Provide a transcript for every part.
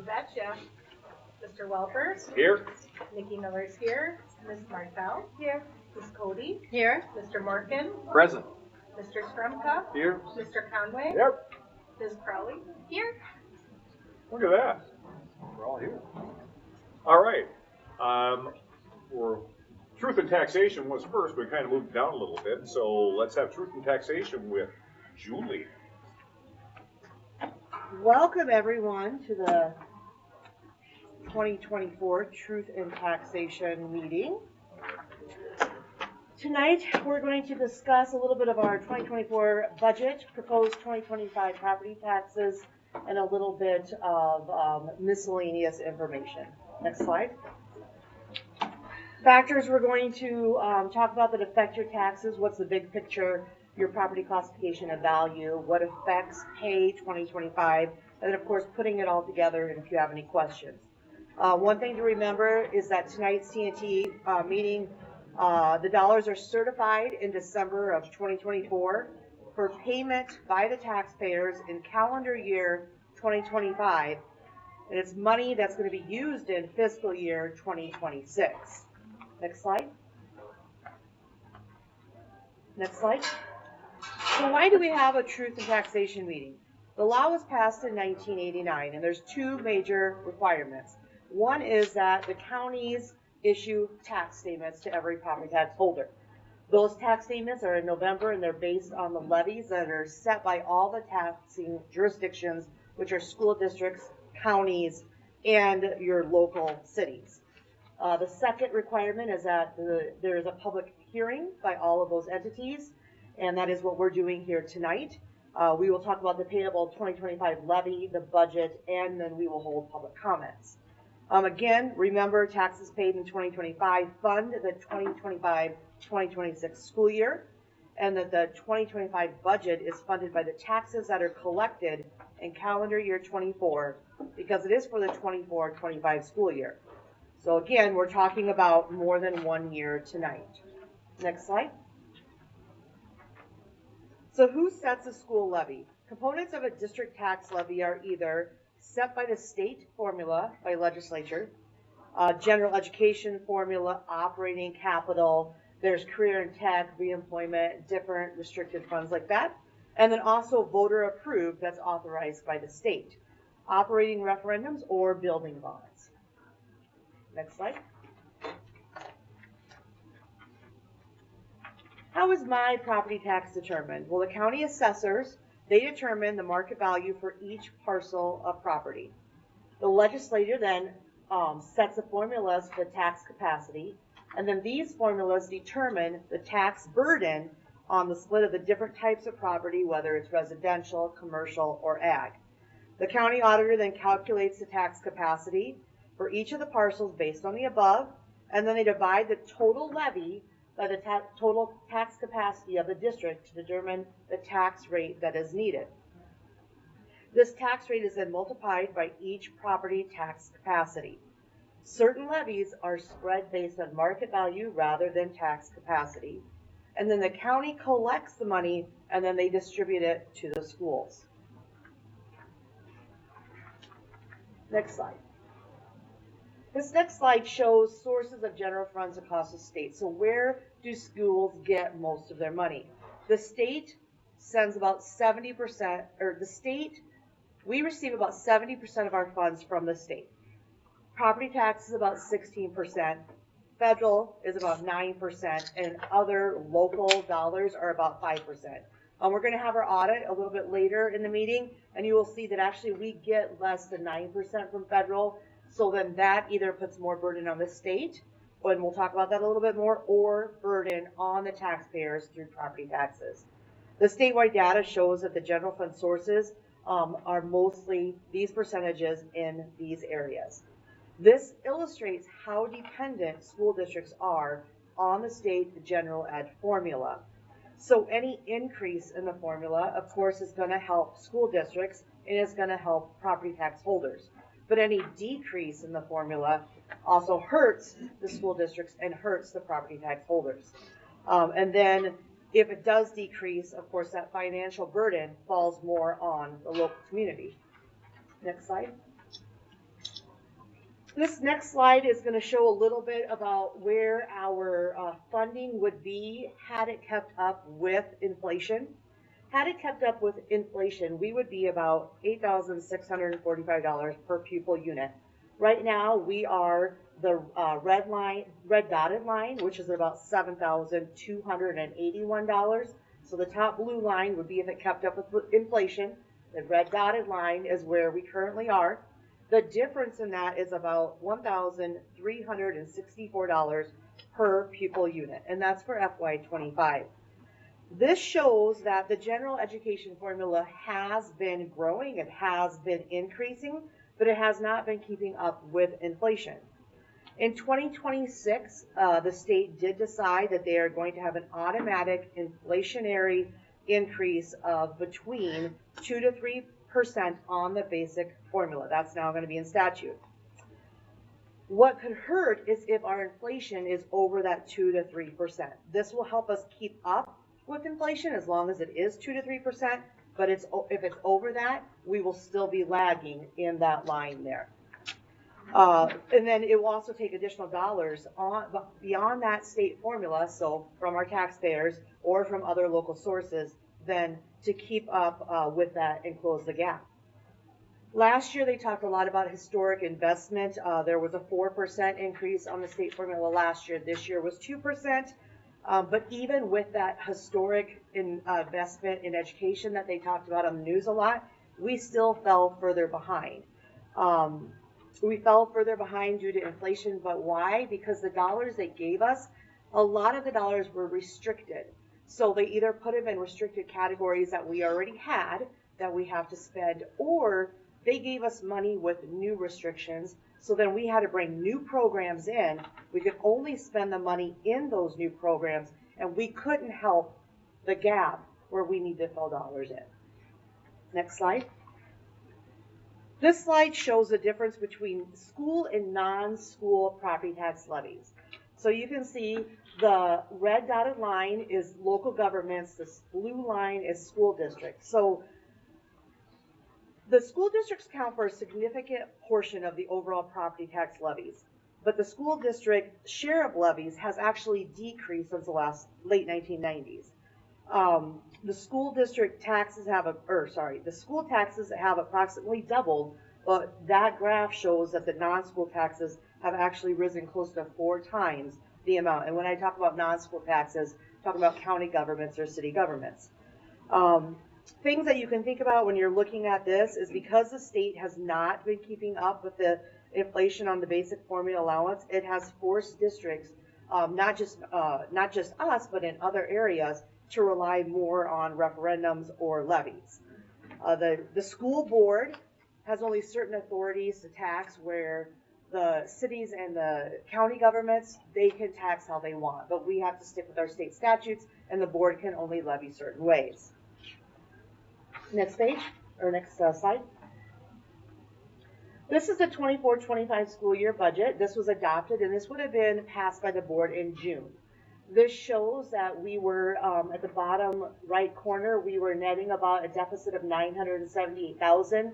betcha. Mr. Welpers? Here. Nikki Miller's here. Ms. Martel? Here. Ms. Cody? Here. Mr. Morgan? Present. Mr. Strumka? Here. Mr. Conway? Yep. Ms. Crowley? Here. Look at that. We're all here. All right. We're, truth and taxation was first. We kind of moved down a little bit. So let's have truth and taxation with Julie. Welcome everyone to the 2024 Truth and Taxation meeting. Tonight we're going to discuss a little bit of our 2024 budget, proposed 2025 property taxes, and a little bit of miscellaneous information. Next slide. Factors we're going to talk about that affect your taxes. What's the big picture? Your property classification of value, what affects pay 2025, and then of course putting it all together and if you have any questions. One thing to remember is that tonight's T&T meeting, the dollars are certified in December of 2024 for payment by the taxpayers in calendar year 2025, and it's money that's going to be used in fiscal year 2026. Next slide. Next slide. So why do we have a truth and taxation meeting? The law was passed in 1989, and there's two major requirements. One is that the counties issue tax statements to every property tax holder. Those tax statements are in November, and they're based on the levies that are set by all the taxing jurisdictions, which are school districts, counties, and your local cities. The second requirement is that there is a public hearing by all of those entities, and that is what we're doing here tonight. We will talk about the payable 2025 levy, the budget, and then we will hold public comments. Again, remember taxes paid in 2025 fund the 2025-2026 school year, and that the 2025 budget is funded by the taxes that are collected in calendar year 24, because it is for the 24-25 school year. So again, we're talking about more than 1 year tonight. Next slide. So who sets a school levy? Components of a district tax levy are either set by the state formula by legislature, general education formula, operating capital, there's career and tech, reemployment, different restricted funds like that, and then also voter approved, that's authorized by the state, operating referendums or building bonds. Next slide. How is my property tax determined? Well, the county assessors, they determine the market value for each parcel of property. The legislature then sets the formulas for tax capacity, and then these formulas determine the tax burden on the split of the different types of property, whether it's residential, commercial, or ag. The county auditor then calculates the tax capacity for each of the parcels based on the above, and then they divide the total levy by the total tax capacity of the district to determine the tax rate that is needed. This tax rate is then multiplied by each property tax capacity. Certain levies are spread based on market value rather than tax capacity. And then the county collects the money and then they distribute it to the schools. Next slide. This next slide shows sources of general funds across the state. So where do schools get most of their money? The state sends about 70%, or the state, we receive about 70% of our funds from the state. Property tax is about 16%, federal is about 9%, and other local dollars are about 5%. We're going to have our audit a little bit later in the meeting, and you will see that actually we get less than 9% from federal. So then that either puts more burden on the state, and we'll talk about that a little bit more, or burden on the taxpayers through property taxes. The statewide data shows that the general fund sources are mostly these percentages in these areas. This illustrates how dependent school districts are on the state general ed formula. So any increase in the formula, of course, is going to help school districts and is going to help property tax holders. But any decrease in the formula also hurts the school districts and hurts the property tax holders. And then if it does decrease, of course, that financial burden falls more on the local community. Next slide. This next slide is going to show a little bit about where our funding would be had it kept up with inflation. Had it kept up with inflation, we would be about $8,645 per pupil unit. Right now, we are the red dotted line, which is about $7,281. So the top blue line would be if it kept up with inflation. The red dotted line is where we currently are. The difference in that is about $1,364 per pupil unit, and that's for FY25. This shows that the general education formula has been growing, it has been increasing, but it has not been keeping up with inflation. In 2026, the state did decide that they are going to have an automatic inflationary increase of between 2 to 3% on the basic formula. That's now going to be in statute. What could hurt is if our inflation is over that 2 to 3%. This will help us keep up with inflation as long as it is 2 to 3%, but if it's over that, we will still be lagging in that line there. And then it will also take additional dollars beyond that state formula, so from our taxpayers or from other local sources, then to keep up with that and close the gap. Last year, they talked a lot about historic investment. There was a 4% increase on the state formula last year. This year was 2%. But even with that historic investment in education that they talked about on the news a lot, we still fell further behind. We fell further behind due to inflation, but why? Because the dollars they gave us, a lot of the dollars were restricted. So they either put them in restricted categories that we already had that we have to spend, or they gave us money with new restrictions. So then we had to bring new programs in. We could only spend the money in those new programs, and we couldn't help the gap where we need to fill dollars in. Next slide. This slide shows the difference between school and non-school property tax levies. So you can see the red dotted line is local governments, the blue line is school districts. So the school districts count for a significant portion of the overall property tax levies, but the school district share of levies has actually decreased since the late 1990s. The school taxes have approximately doubled, but that graph shows that the non-school taxes have actually risen close to 4 times the amount. And when I talk about non-school taxes, I'm talking about county governments or city governments. Things that you can think about when you're looking at this is because the state has not been keeping up with the inflation on the basic formula allowance, it has forced districts, not just us, but in other areas, to rely more on referendums or levies. The school board has only certain authorities to tax, where the cities and the county governments, they can tax how they want, but we have to stick with our state statutes, and the board can only levy certain ways. Next page, or next slide. This is the 24-25 school year budget. This was adopted, and this would have been passed by the board in June. This shows that we were, at the bottom right corner, we were netting about a deficit of $978,000.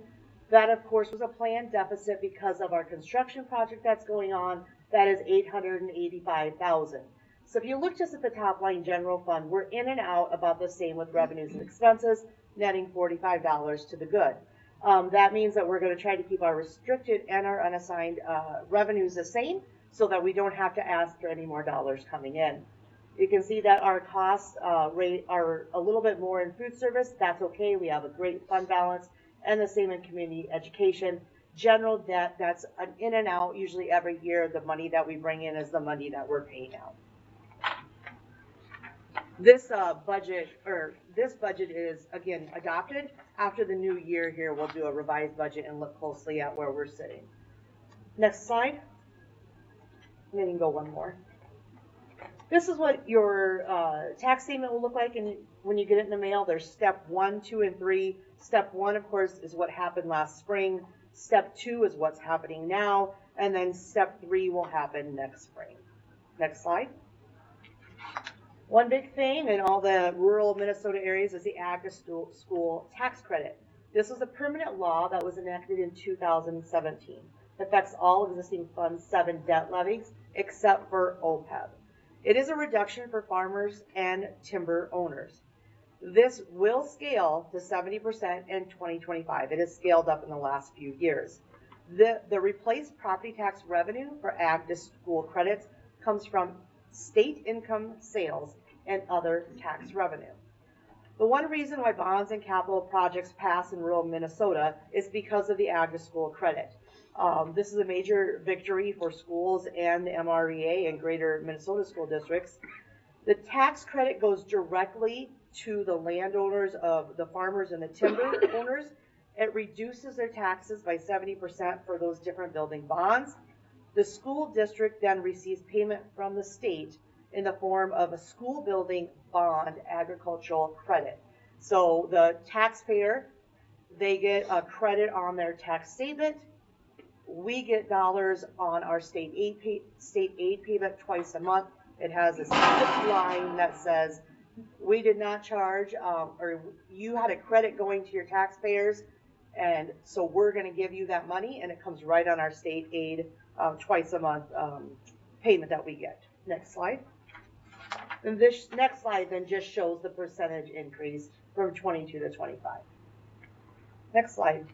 That, of course, was a planned deficit because of our construction project that's going on. That is $885,000. So if you look just at the top line general fund, we're in and out about the same with revenues and expenses, netting $45 to the good. That means that we're going to try to keep our restricted and our unassigned revenues the same so that we don't have to ask for any more dollars coming in. You can see that our costs rate are a little bit more in food service. That's okay. We have a great fund balance, and the same in community education. General debt, that's an in and out. Usually every year, the money that we bring in is the money that we're paying out. This budget is, again, adopted. After the new year here, we'll do a revised budget and look closely at where we're sitting. Next slide. And then you can go one more. This is what your tax statement will look like when you get it in the mail. There's step 1, 2, and 3. Step 1, of course, is what happened last spring. Step 2 is what's happening now. And then step 3 will happen next spring. Next slide. One big thing in all the rural Minnesota areas is the Ag-to-School tax credit. This was a permanent law that was enacted in 2017. affects all existing Fund 7 debt levies except for OPEB. It is a reduction for farmers and timber owners. This will scale to 70% in 2025. It has scaled up in the last few years. The replaced property tax revenue for ag to school credits comes from state income sales and other tax revenue. The one reason why bonds and capital projects pass in rural Minnesota is because of the ag to school credit. This is a major victory for schools and the MREA and greater Minnesota school districts. The tax credit goes directly to the landowners of the farmers and the timber owners. It reduces their taxes by 70% for those different building bonds. The school district then receives payment from the state in the form of a school building bond agricultural credit. So the taxpayer, they get a credit on their tax statement. We get dollars on our state aid payment twice a month. It has a specific line that says, we did not charge, or you had a credit going to your taxpayers, and so we're going to give you that money, and it comes right on our state aid twice a month payment that we get. Next slide. And this next slide then just shows the percentage increase from 22 to 25. Next slide.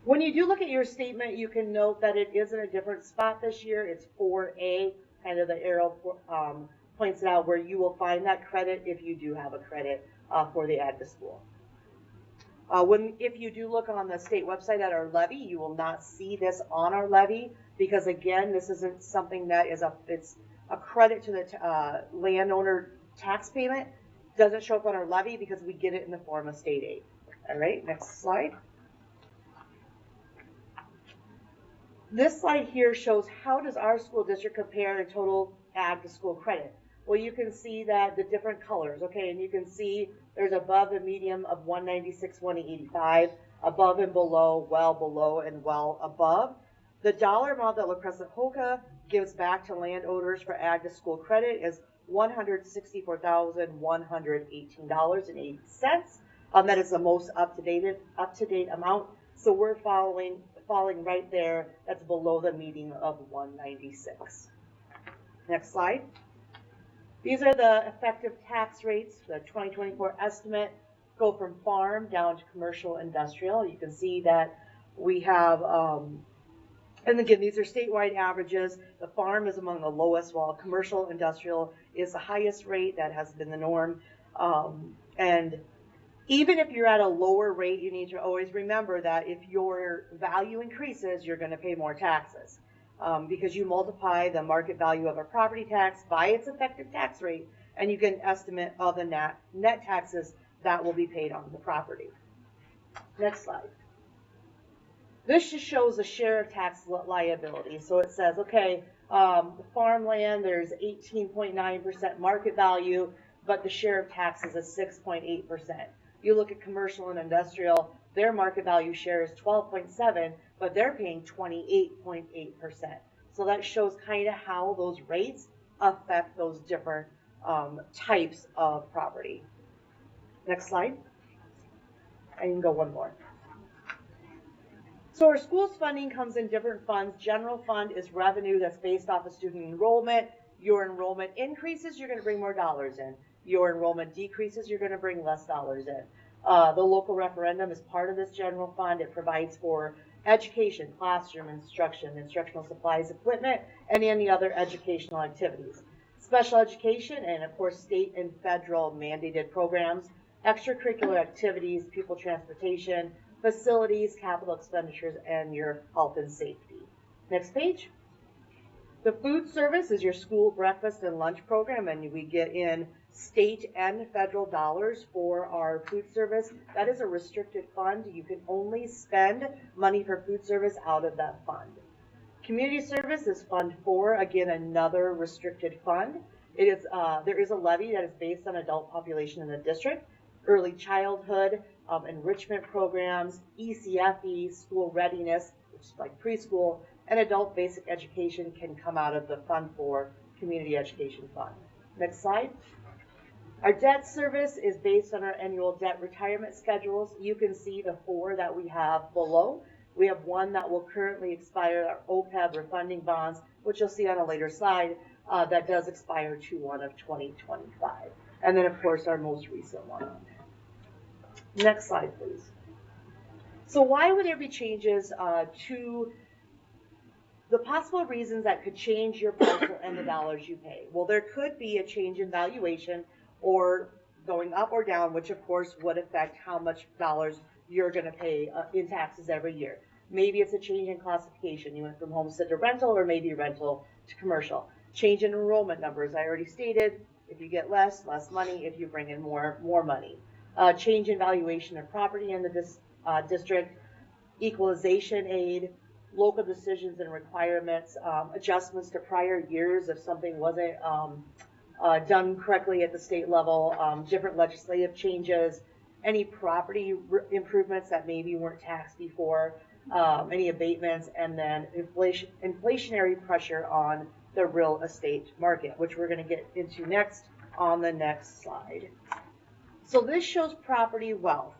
When you do look at your statement, you can note that it is in a different spot this year. It's 4A, kind of the arrow points it out where you will find that credit if you do have a credit for the ag to school. If you do look on the state website at our levy, you will not see this on our levy because again, this isn't something that is it's a credit to the landowner tax payment. Doesn't show up on our levy because we get it in the form of state aid. All right, next slide. This slide here shows how does our school district compare in total ag to school credit. Well, you can see that the different colors, okay, and you can see there's above a medium of 196, 185, above and below, and well above. The dollar amount that La Crescent-Hoka gives back to landowners for ag to school credit is $164,118.80. That is the most up-to-date amount. So we're falling right there. That's below the median of 196. Next slide. These are the effective tax rates. The 2024 estimate go from farm down to commercial industrial. You can see that we have, and again, these are statewide averages. The farm is among the lowest, while commercial industrial is the highest rate. That has been the norm. And even if you're at a lower rate, you need to always remember that if your value increases, you're going to pay more taxes. Because you multiply the market value of a property tax by its effective tax rate, and you get an estimate of the net taxes that will be paid on the property. Next slide. This just shows the share of tax liability. So it says, okay, farmland, there's 18.9% market value, but the share of taxes is 6.8%. You look at commercial and industrial, their market value share is 12.7%, but they're paying 28.8%. So that shows kind of how those rates affect those different types of property. Next slide. I can go one more. So our schools funding comes in different funds. General fund is revenue that's based off of student enrollment. Your enrollment increases, you're going to bring more dollars in. Your enrollment decreases, you're going to bring less dollars in. The local referendum is part of this general fund. It provides for education, classroom instruction, instructional supplies, equipment, and any other educational activities. Special education and, of course, state and federal mandated programs, extracurricular activities, pupil transportation, facilities, capital expenditures, and your health and safety. Next page. The food service is your school breakfast and lunch program, and we get in state and federal dollars for our food service. That is a restricted fund. You can only spend money for food service out of that fund. Community service is Fund 4, again, another restricted fund. It is, there is a levy that is based on adult population in the district. Early childhood, enrichment programs, ECFE, school readiness, which is like preschool, and adult basic education can come out of the Fund 4 Community Education Fund. Next slide. Our debt service is based on our annual debt retirement schedules. You can see the 4 that we have below. We have one that will currently expire, our OPEB refunding bonds, which you'll see on a later slide, that does expire 2/1 of 2025. And then, of course, our most recent one on there. Next slide, please. So why would there be changes to the possible reasons that could change your parcel and the dollars you pay? Well, there could be a change in valuation or going up or down, which of course would affect how much dollars you're going to pay in taxes every year. Maybe it's a change in classification. You went from homestead to rental, or maybe rental to commercial. Change in enrollment numbers. I already stated, if you get less money. If you bring in more money. Change in valuation of property in the district. Equalization aid. Local decisions and requirements. Adjustments to prior years if something wasn't done correctly at the state level. Different legislative changes. Any property improvements that maybe weren't taxed before. Any abatements, and then inflationary pressure on the real estate market, which we're going to get into next on the next slide. So this shows property wealth.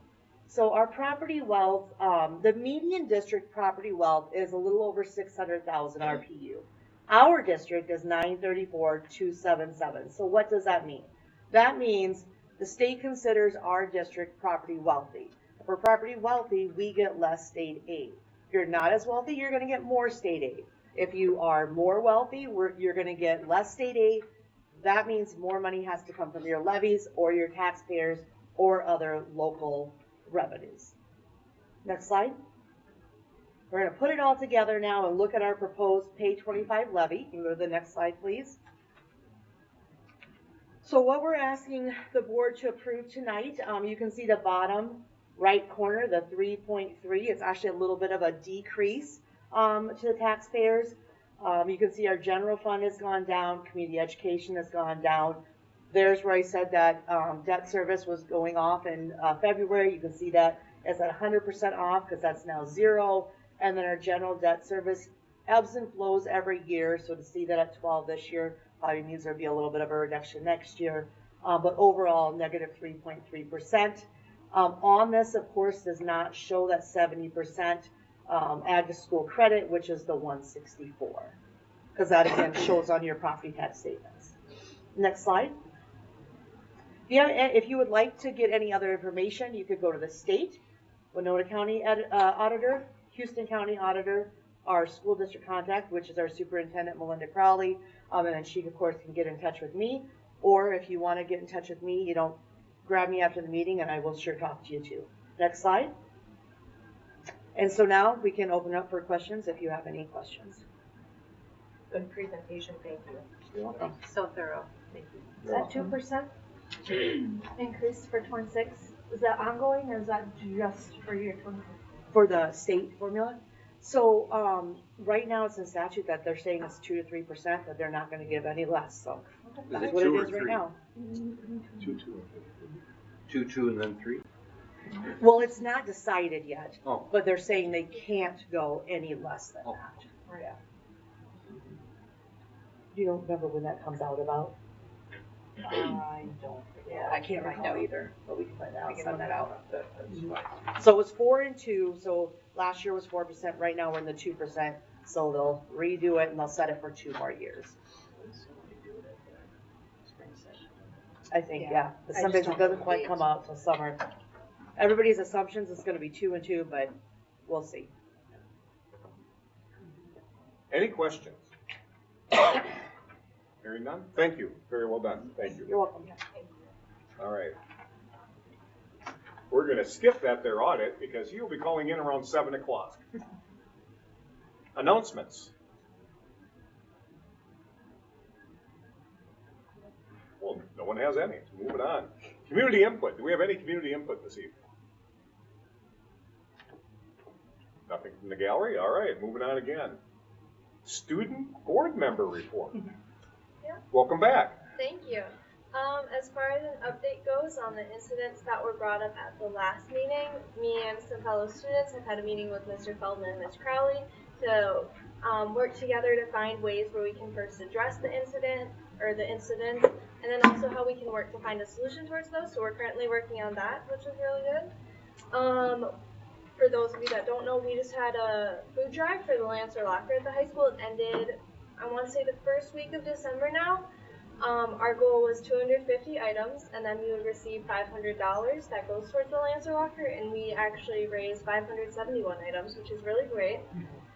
So our property wealth, the median district property wealth is a little over 600,000 RPU. Our district is 934,277. So what does that mean? That means the state considers our district property wealthy. If we're property wealthy, we get less state aid. If you're not as wealthy, you're going to get more state aid. If you are more wealthy, you're going to get less state aid. That means more money has to come from your levies or your taxpayers or other local revenues. Next slide. We're going to put it all together now and look at our proposed Pay 25 levy. You can go to the next slide, please. So what we're asking the board to approve tonight, you can see the bottom right corner, the 3.3. It's actually a little bit of a decrease to the taxpayers. You can see our general fund has gone down, community education has gone down. There's where I said that debt service was going off in February. You can see that it's at 100% off because that's now 0. And then our general debt service ebbs and flows every year. So to see that at 12 this year probably means there'll be a little bit of a reduction next year. But overall, negative 3.3%. On this, of course, does not show that 70% add to school credit, which is the 164. Because that, again, shows on your property tax statements. Next slide. If you would like to get any other information, you could go to the state, Winona County Auditor, Houston County Auditor, our school district contact, which is our superintendent, Melinda Crowley, and then she, of course, can get in touch with me. Or if you want to get in touch with me, grab me after the meeting, and I will sure talk to you too. Next slide. And so now we can open up for questions if you have any questions. Good presentation, thank you. You're welcome. So thorough, thank you. Is that 2% increase for 26? Is that ongoing, or is that just for year 26? For the state formula? So right now it's in statute that they're saying it's 2 to 3%, that they're not going to give any less. So that's what it is right now. 2 and then 3. Well, it's not decided yet, Oh. but they're saying they can't go any less than Oh. that. Yeah. You don't remember when that comes out about? I don't. Yeah, I can't find out either, but we can find out. We can look that out. So it was 4 and 2. So last year was 4%. Right now we're in the 2%. So they'll redo it and they'll set it for 2 more years. I think, yeah. But I just sometimes don't it doesn't know quite the come out till summer. Everybody's assumptions is going to be 2 and 2, but we'll see. Any questions? Hearing none? Thank you. Very well done. Thank you. You're welcome. All right. We're going to skip that there audit because you'll be calling in around 7 o'clock. Announcements. Well, no one has any. Moving on. Community input. Do we have any community input this evening? Nothing from the gallery? All right, moving on again. Student board member report. Yeah. Welcome back. Thank you. As far as an update goes on the incidents that were brought up at the last meeting, me and some fellow students have had a meeting with Mr. Feldman and Ms. Crowley to work together to find ways where we can first address the incident or the incidents, and then also how we can work to find a solution towards those. So we're currently working on that, which is really good. for those of you that don't know, we just had a food drive for the Lancer Locker at the high school. It ended, I want to say, the first week of December now. Our goal was 250 items, and then we would receive $500 that goes towards the Lancer Locker, and we actually raised 571 items, which is really great.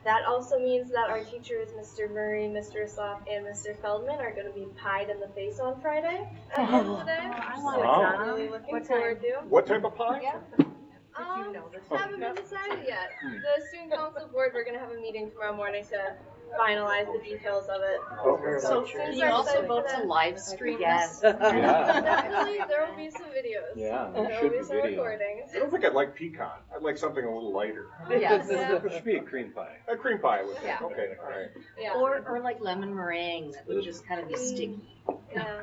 That also means that our teachers, Mr. Murray, Mr. Sloff, and Mr. Feldman, are going to be pied in the face on Friday at the end of the day. I So want I'm really looking What forward to. What type of pie? Yeah. Did you know this? Haven't been decided yet. The student council board, we're gonna have a meeting tomorrow morning to finalize the details of it. Okay. So students can you are also excited vote for to that. live stream Yes. this? Yeah. Definitely, there will be some videos. Yeah, There there will should be be some video. recordings. I don't think I'd like pecan. I'd like something a little lighter. Yes. Yeah. There should be a cream pie. A cream pie, I would think. Yeah. Okay, all right. Yeah. Or like lemon meringue that would just kind of be sticky. Yeah.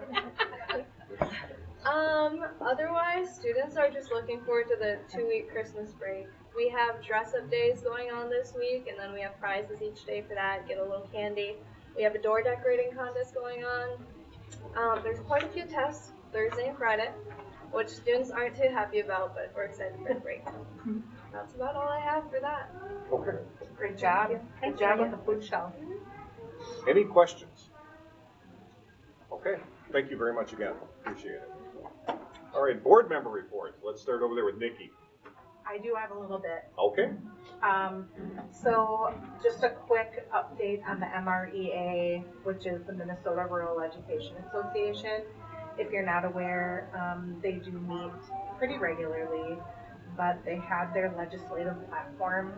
Otherwise, students are just looking forward to the 2-week Christmas break. We have dress-up days going on this week, and then we have prizes each day for that, get a little candy. We have a door decorating contest going on. There's quite a few tests, Thursday and Friday, which students aren't too happy about, but we're excited for the break. That's about all I have for that. Okay. Great job. Good job with the food shelf. Any questions? Okay. Thank you very much again. Appreciate it. All right, board member reports. Let's start over there with Nikki. I do have a little bit. Okay. So just a quick update on the MREA, which is the Minnesota Rural Education Association. If you're not aware, they do meet pretty regularly, but they had their legislative platform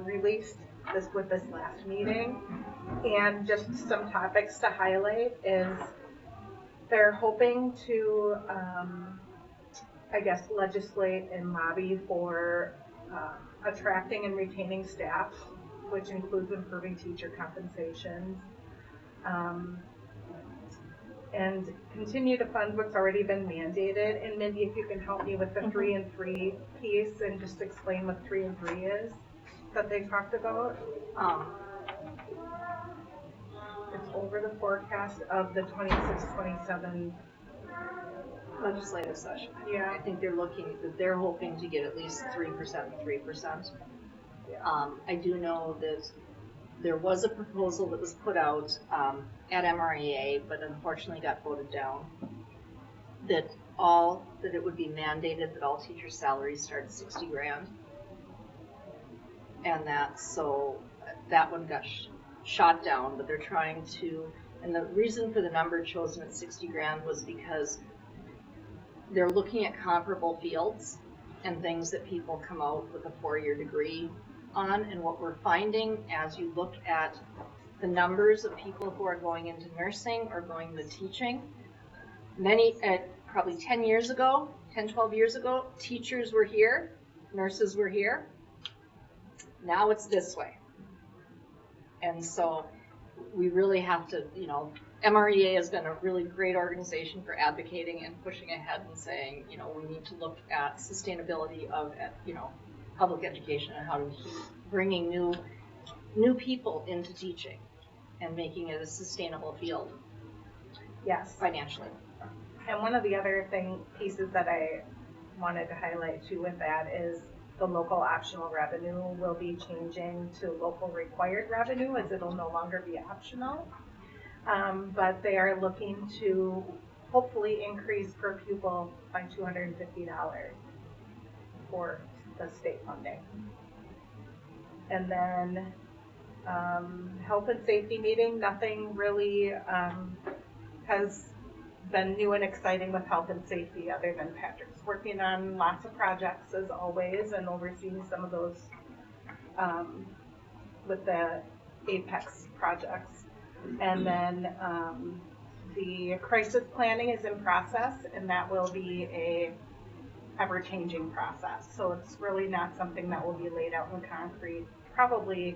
released with this last meeting. And just some topics to highlight is they're hoping to, legislate and lobby for attracting and retaining staff, which includes improving teacher compensations, and continue to fund what's already been mandated. And Mindy, if you can help me with the 3 and 3 piece and just explain what 3 and 3 is that they talked about. It's over the forecast of the 26-27. Legislative session. Yeah. I think they're hoping to get at least 3% and 3%. I do know that there was a proposal that was put out at MREA, but unfortunately got voted down. That it would be mandated that all teachers' salaries start at $60,000, and that one got shot down. But they're trying to, and the reason for the number chosen at $60,000 was because they're looking at comparable fields and things that people come out with a 4-year degree on. And what we're finding as you look at the numbers of people who are going into nursing or going into teaching, probably 10, 12 years ago, teachers were here, nurses were here. Now it's this way. And so we really have to, MREA has been a really great organization for advocating and pushing ahead and saying, we need to look at sustainability of, public education and how to keep bringing new people into teaching and making it a sustainable field. Yes. Financially. And one of the other pieces that I wanted to highlight too with that is the local optional revenue will be changing to local required revenue, as it'll no longer be optional. But they are looking to hopefully increase per pupil by $250 for the state funding. And then health and safety meeting, nothing really has been new and exciting with health and safety other than Patrick's working on lots of projects as always and overseeing some of those with the Apex projects. And then the crisis planning is in process, and that will be a ever-changing process. So it's really not something that will be laid out in concrete. Probably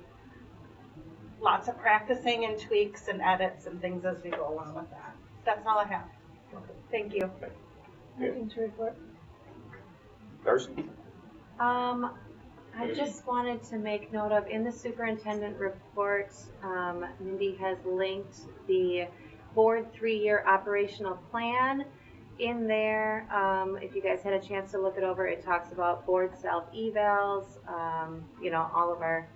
lots of practicing and tweaks and edits and things as we go along with that. That's all I have. Thank you. Nothing to report. Darcy? I just wanted to make note of, in the superintendent report, Mindy has linked the board 3-year operational plan in there, if you guys had a chance to look it over, it talks about board self-evals, you know, all of our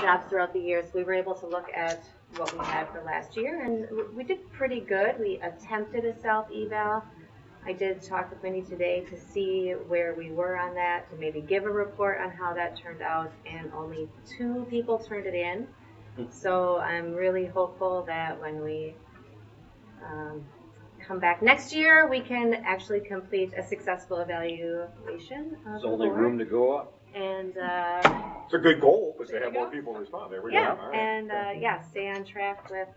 jobs throughout the years. We were able to look at what we had for last year, and we did pretty good. We attempted a self-eval. I did talk with Minnie today to see where we were on that, to maybe give a report on how that turned out, and only 2 people turned it in. So I'm really hopeful that when we come back next year, we can actually complete a successful evaluation of There's the only board. room to go up. And It's a good goal, is to have more people respond. There we go. yeah, All right. and yeah, stay on track with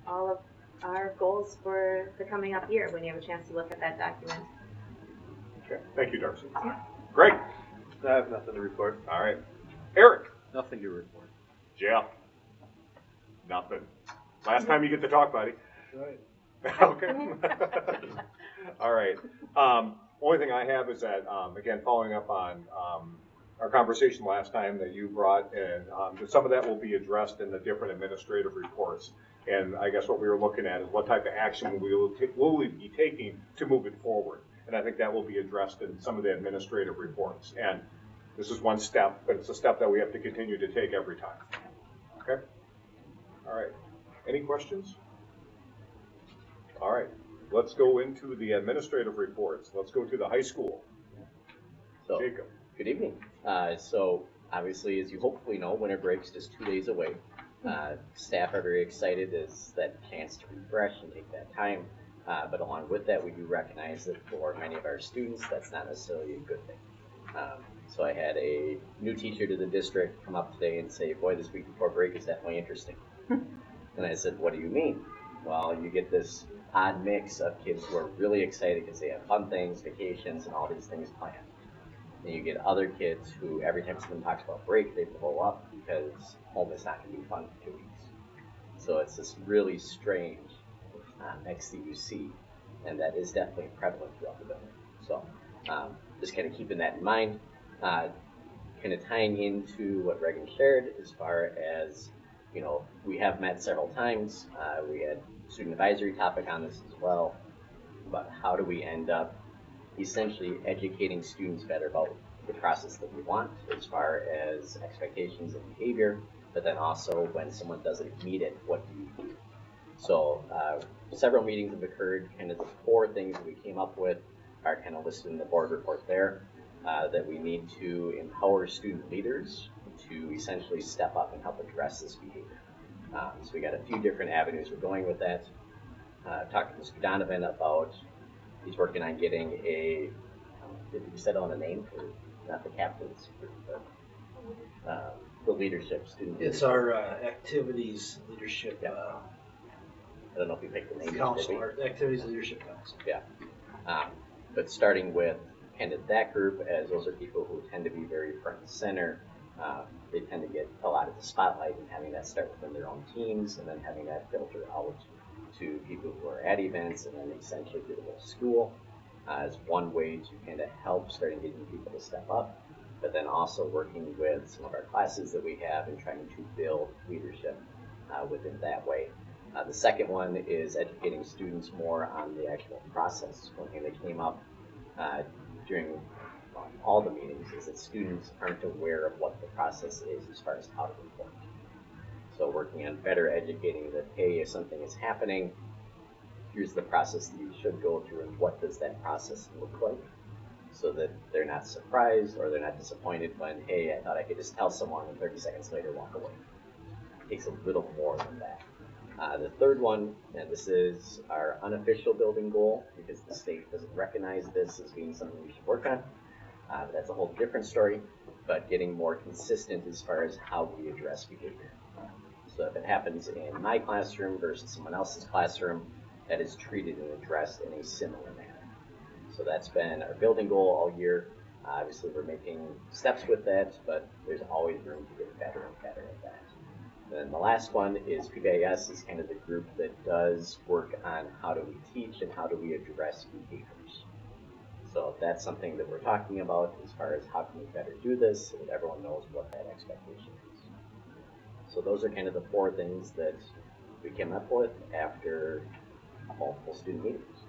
all of our goals for the coming up year when you have a chance to look at that document. Okay. Thank you, Darcy. Greg. I have nothing to report. All right. Eric. Nothing to report. Jeff. Nothing. Last time you get to talk, buddy. Right. Okay. All right. Only thing I have is that, again, following up on our conversation last time that you brought, and some of that will be addressed in the different administrative reports. And I guess what we were looking at is what type of action will we be taking to move it forward. And I think that will be addressed in some of the administrative reports. And this is one step, but it's a step that we have to continue to take every time. Okay? All right. Any questions? All right. Let's go into the administrative reports. Let's go to the high school. So, Jacob. good evening. So, obviously, as you hopefully know, winter break's just 2 days away. Staff are very excited as that chance to refresh and take that time. But along with that, we do recognize that for many of our students, that's not necessarily a good thing. So I had a new teacher to the district come up today and say, boy, this week before break is definitely interesting. And I said, what do you mean? Well, you get this odd mix of kids who are really excited because they have fun things, vacations, and all these things planned. And you get other kids who, every time someone talks about break, they blow up because home is not going to be fun for 2 weeks. So it's this really strange mix that you see, and that is definitely prevalent throughout the building. So just kind of keeping that in mind. Kind of tying into what Regan shared as far as, you know, we have met several times. We had student advisory topic on this as well, about how do we end up essentially educating students better about the process that we want as far as expectations and behavior, but then also when someone doesn't meet it, what do you do? So several meetings have occurred. Kind of the 4 things that we came up with are kind of listed in the board report there, that we need to empower student leaders to essentially step up and help address this behavior. So we got a few different avenues we're going with that. Talked to Mr. Donovan about, he's working on getting a, did you settle on a name for, not the captains, but the leadership, student It's leadership. our activities leadership I don't know if we picked the name. council, our activities leadership council. Yeah. But starting with kind of that group, as those are people who tend to be very front and center, they tend to get a lot of the spotlight, and having that start within their own teams, and then having that filter out to people who are at events, and then essentially to the whole school, is one way to kind of help starting getting people to step up. But then also working with some of our classes that we have and trying to build leadership within that way. The second one is educating students more on the actual process. One thing that came up during all the meetings is that students aren't aware of what the process is as far as how to report. So working on better educating that, hey, if something is happening, here's the process that you should go through, and what does that process look like, so that they're not surprised or they're not disappointed when, hey, I thought I could just tell someone and 30 seconds later walk away. It takes a little more than that. The third one, and this is our unofficial building goal, because the state doesn't recognize this as being something we should work on. That's a whole different story, but getting more consistent as far as how we address behavior. So if it happens in my classroom versus someone else's classroom, that is treated and addressed in a similar manner. So that's been our building goal all year. Obviously, we're making steps with that, but there's always room to get better and better at that. Then the last one is PBIS is kind of the group that does work on how do we teach and how do we address behaviors. So that's something that we're talking about as far as how can we better do this so that everyone knows what that expectation is. So those are kind of the 4 things that we came up with after multiple student meetings.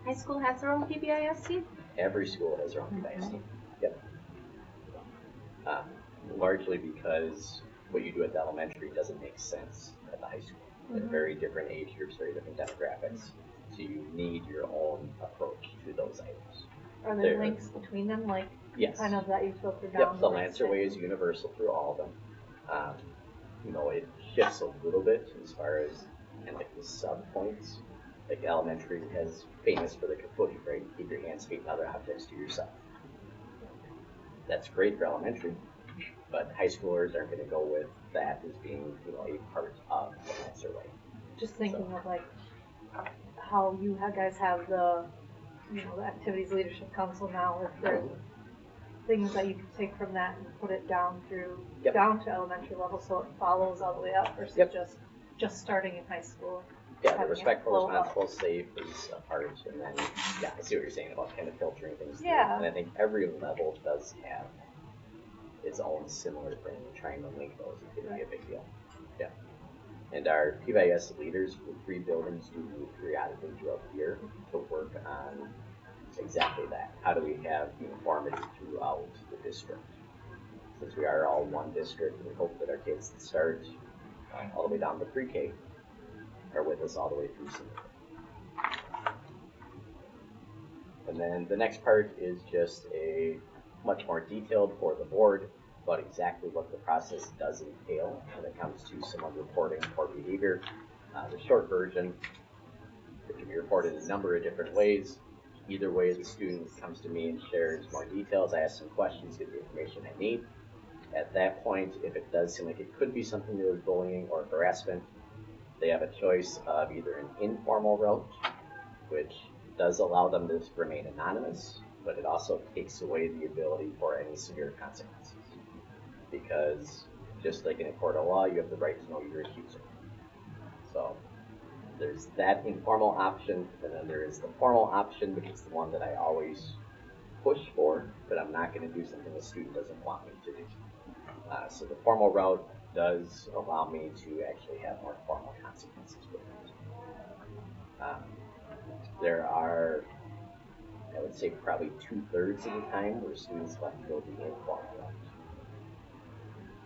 High school has their own PBIS team? Every school has their own PBIS team. Yep. Largely because what you do at the elementary doesn't make sense at the high school. They're very different age groups, very different demographics. So you need your own approach to those items. Are there links between them, like Yes. kind of that you filter down? Yep, the Lancer way is universal through all of them. You know, it shifts a little bit as far as kind of like the sub points. Like elementary is famous for the kaput, right? Keep your hands, feet, and other objects to yourself. That's great for elementary, but high schoolers aren't going to go with that as being, you know, a part of the Lancer way. Just thinking of like how you guys have the, you know, the Activities Leadership Council now, if there's things that you can take from that and put it down through, down to elementary level, so it follows all the way up versus just starting in high school. Yeah, the respectful, responsible, safe is a part, and then, yeah, I see what you're saying about kind of filtering things through. Yeah. And I think every level does have its own similar thing. Trying to link those is going to be a big deal. Yeah. And our PBIS leaders for 3 buildings do move periodically throughout the year to work on exactly that. How do we have uniformity throughout the district? Since we are all one district, we hope that our kids that start all the way down to pre-K are with us all the way through senior. And then the next part is just a much more detailed for the board about exactly what the process does entail when it comes to someone reporting poor behavior. The short version, it can be reported in a number of different ways. Either way, the student comes to me and shares more details. I ask some questions, get the information I need. At that point, if it does seem like it could be something to do with bullying or harassment, they have a choice of either an informal route, which does allow them to remain anonymous, but it also takes away the ability for any severe consequences. Because just like in a court of law, you have the right to know your accuser. So there's that informal option, and then there is the formal option, which is the one that I always push for, but I'm not going to do something the student doesn't want me to do. So the formal route does allow me to actually have more formal consequences with it. There are, I would say, probably 2/3 of the time where students let me go the informal route.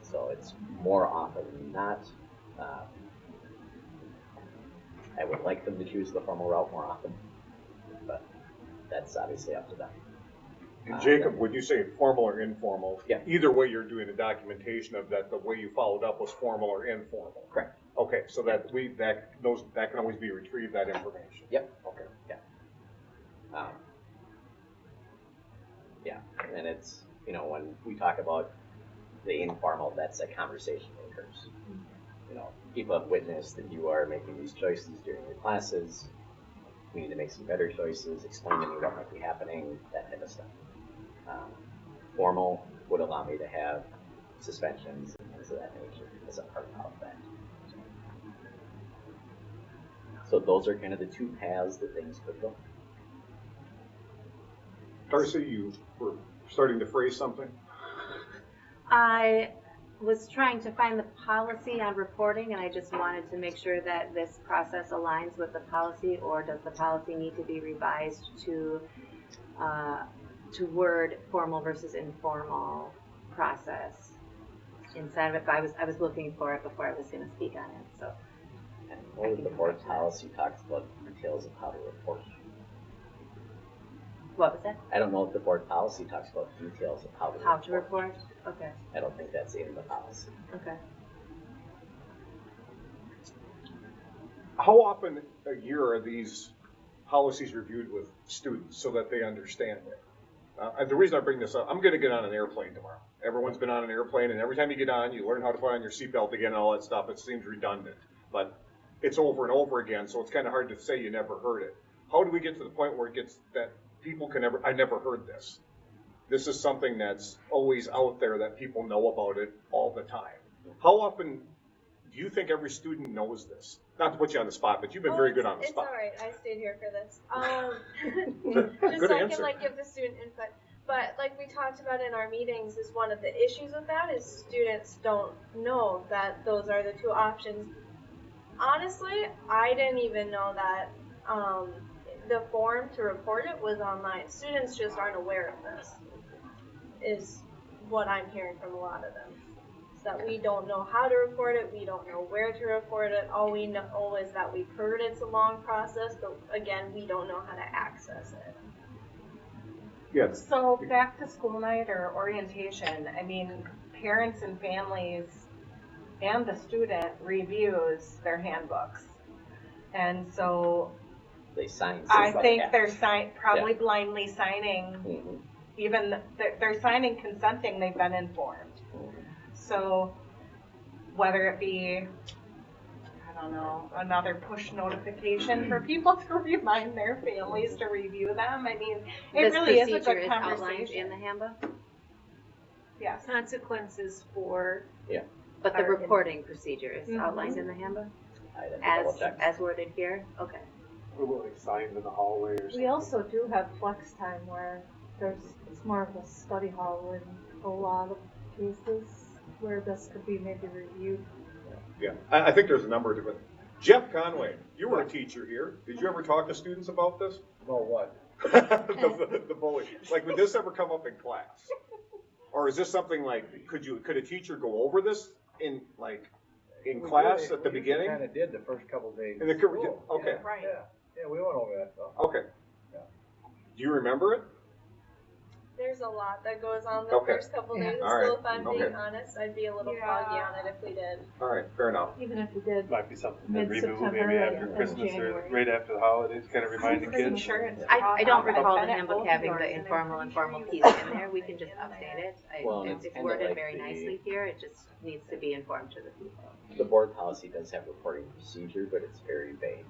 So it's more often than not. I would like them to choose the formal route more often, but that's obviously up to them. And Jacob, would you say formal or informal? Yeah. Either way, you're doing a documentation of that. The way you followed up was formal or informal. Correct. Okay, so that that can always be retrieved, that information. Yep. Okay. Yeah. Yeah, and it's, you know, when we talk about the informal, that's a conversation that occurs. You know, people have witnessed that you are making these choices during your classes. We need to make some better choices, explain to me what might be happening, that type of stuff. Formal would allow me to have suspensions and things of that nature as a part of that. So those are kind of the 2 paths that things could go. Darcy, you were starting to phrase something? I was trying to find the policy on reporting, and I just wanted to make sure that this process aligns with the policy, or does the policy need to be revised to word formal versus informal process inside of it? But I was looking for it before I was going to speak on it. So, and only the board policy talks about details of how to report. What was that? I don't know if the board policy talks about details of how to report. Okay. I don't think that's in the policy. Okay. How often a year are these policies reviewed with students so that they understand it? The reason I bring this up, I'm going to get on an airplane tomorrow. Everyone's been on an airplane, and every time you get on, you learn how to put on your seatbelt again and all that stuff. It seems redundant, but it's over and over again, so it's kind of hard to say you never heard it. How do we get to the point where it gets that people can I never heard this? This is something that's always out there that people know about it all the time. How often do you think every student knows this? Not to put you on the spot, but you've been very good on the spot. It's all right. I stayed here for this. Just Good so I answer. can give the student input. But like we talked about in our meetings, is one of the issues with that is students don't know that those are the 2 options. Honestly, I didn't even know that the form to report it was online. Students just aren't aware of this, is what I'm hearing from a lot of them. Is that we don't know how to report it, we don't know where to report it. All we know is that we've heard it's a long process, but again, we don't know how to access it. Yes. So back to school night or orientation, I mean, parents and families and the student reviews their handbooks. And so They sign. I something. think Yeah. they're probably blindly signing, Mhm. even, they're signing consenting they've been informed. So whether it be, I don't know, another push notification for people to remind their families to review them, I mean, it This really is a procedure good is outlined conversation. in the handbook, Yes. Consequences for, but the Or in- reporting procedure is Mhm. outlined in the handbook I'd have to double check. as worded here. Okay. Probably signs in the hallway or something. we also do have flex time where it's more of a study hall in a lot of cases where this could be maybe reviewed. Yeah, I think there's a number of different. Jeff Conway, you were a teacher here. Did you ever talk to students about this? No, what? The bullying. Like, would this ever come up in class? Or is this something like, could a teacher go over this in class at the beginning? Kind of did the first couple days. In the Cool. okay. Yeah, Right. yeah, we went over that stuff. Okay. Yeah. Do you remember it? There's a lot that goes on the Okay. first couple days of All right. school. If I'm being Okay. honest, I'd be a little Yeah. foggy on it if we did. All right, fair enough. Even if you did Might be something to remove Mid-September, maybe like after in Christmas or January. right after the holidays, kind of remind the I'm pretty kids. sure it's I don't I've recall the been at handbook both having yours, the and I'm informal pretty and formal sure piece you in there. We can just in update there. it. Well, and It's it's kinda worded like very the- nicely here. It just needs to be informed to the people. The board policy does have reporting procedure, but it's very vague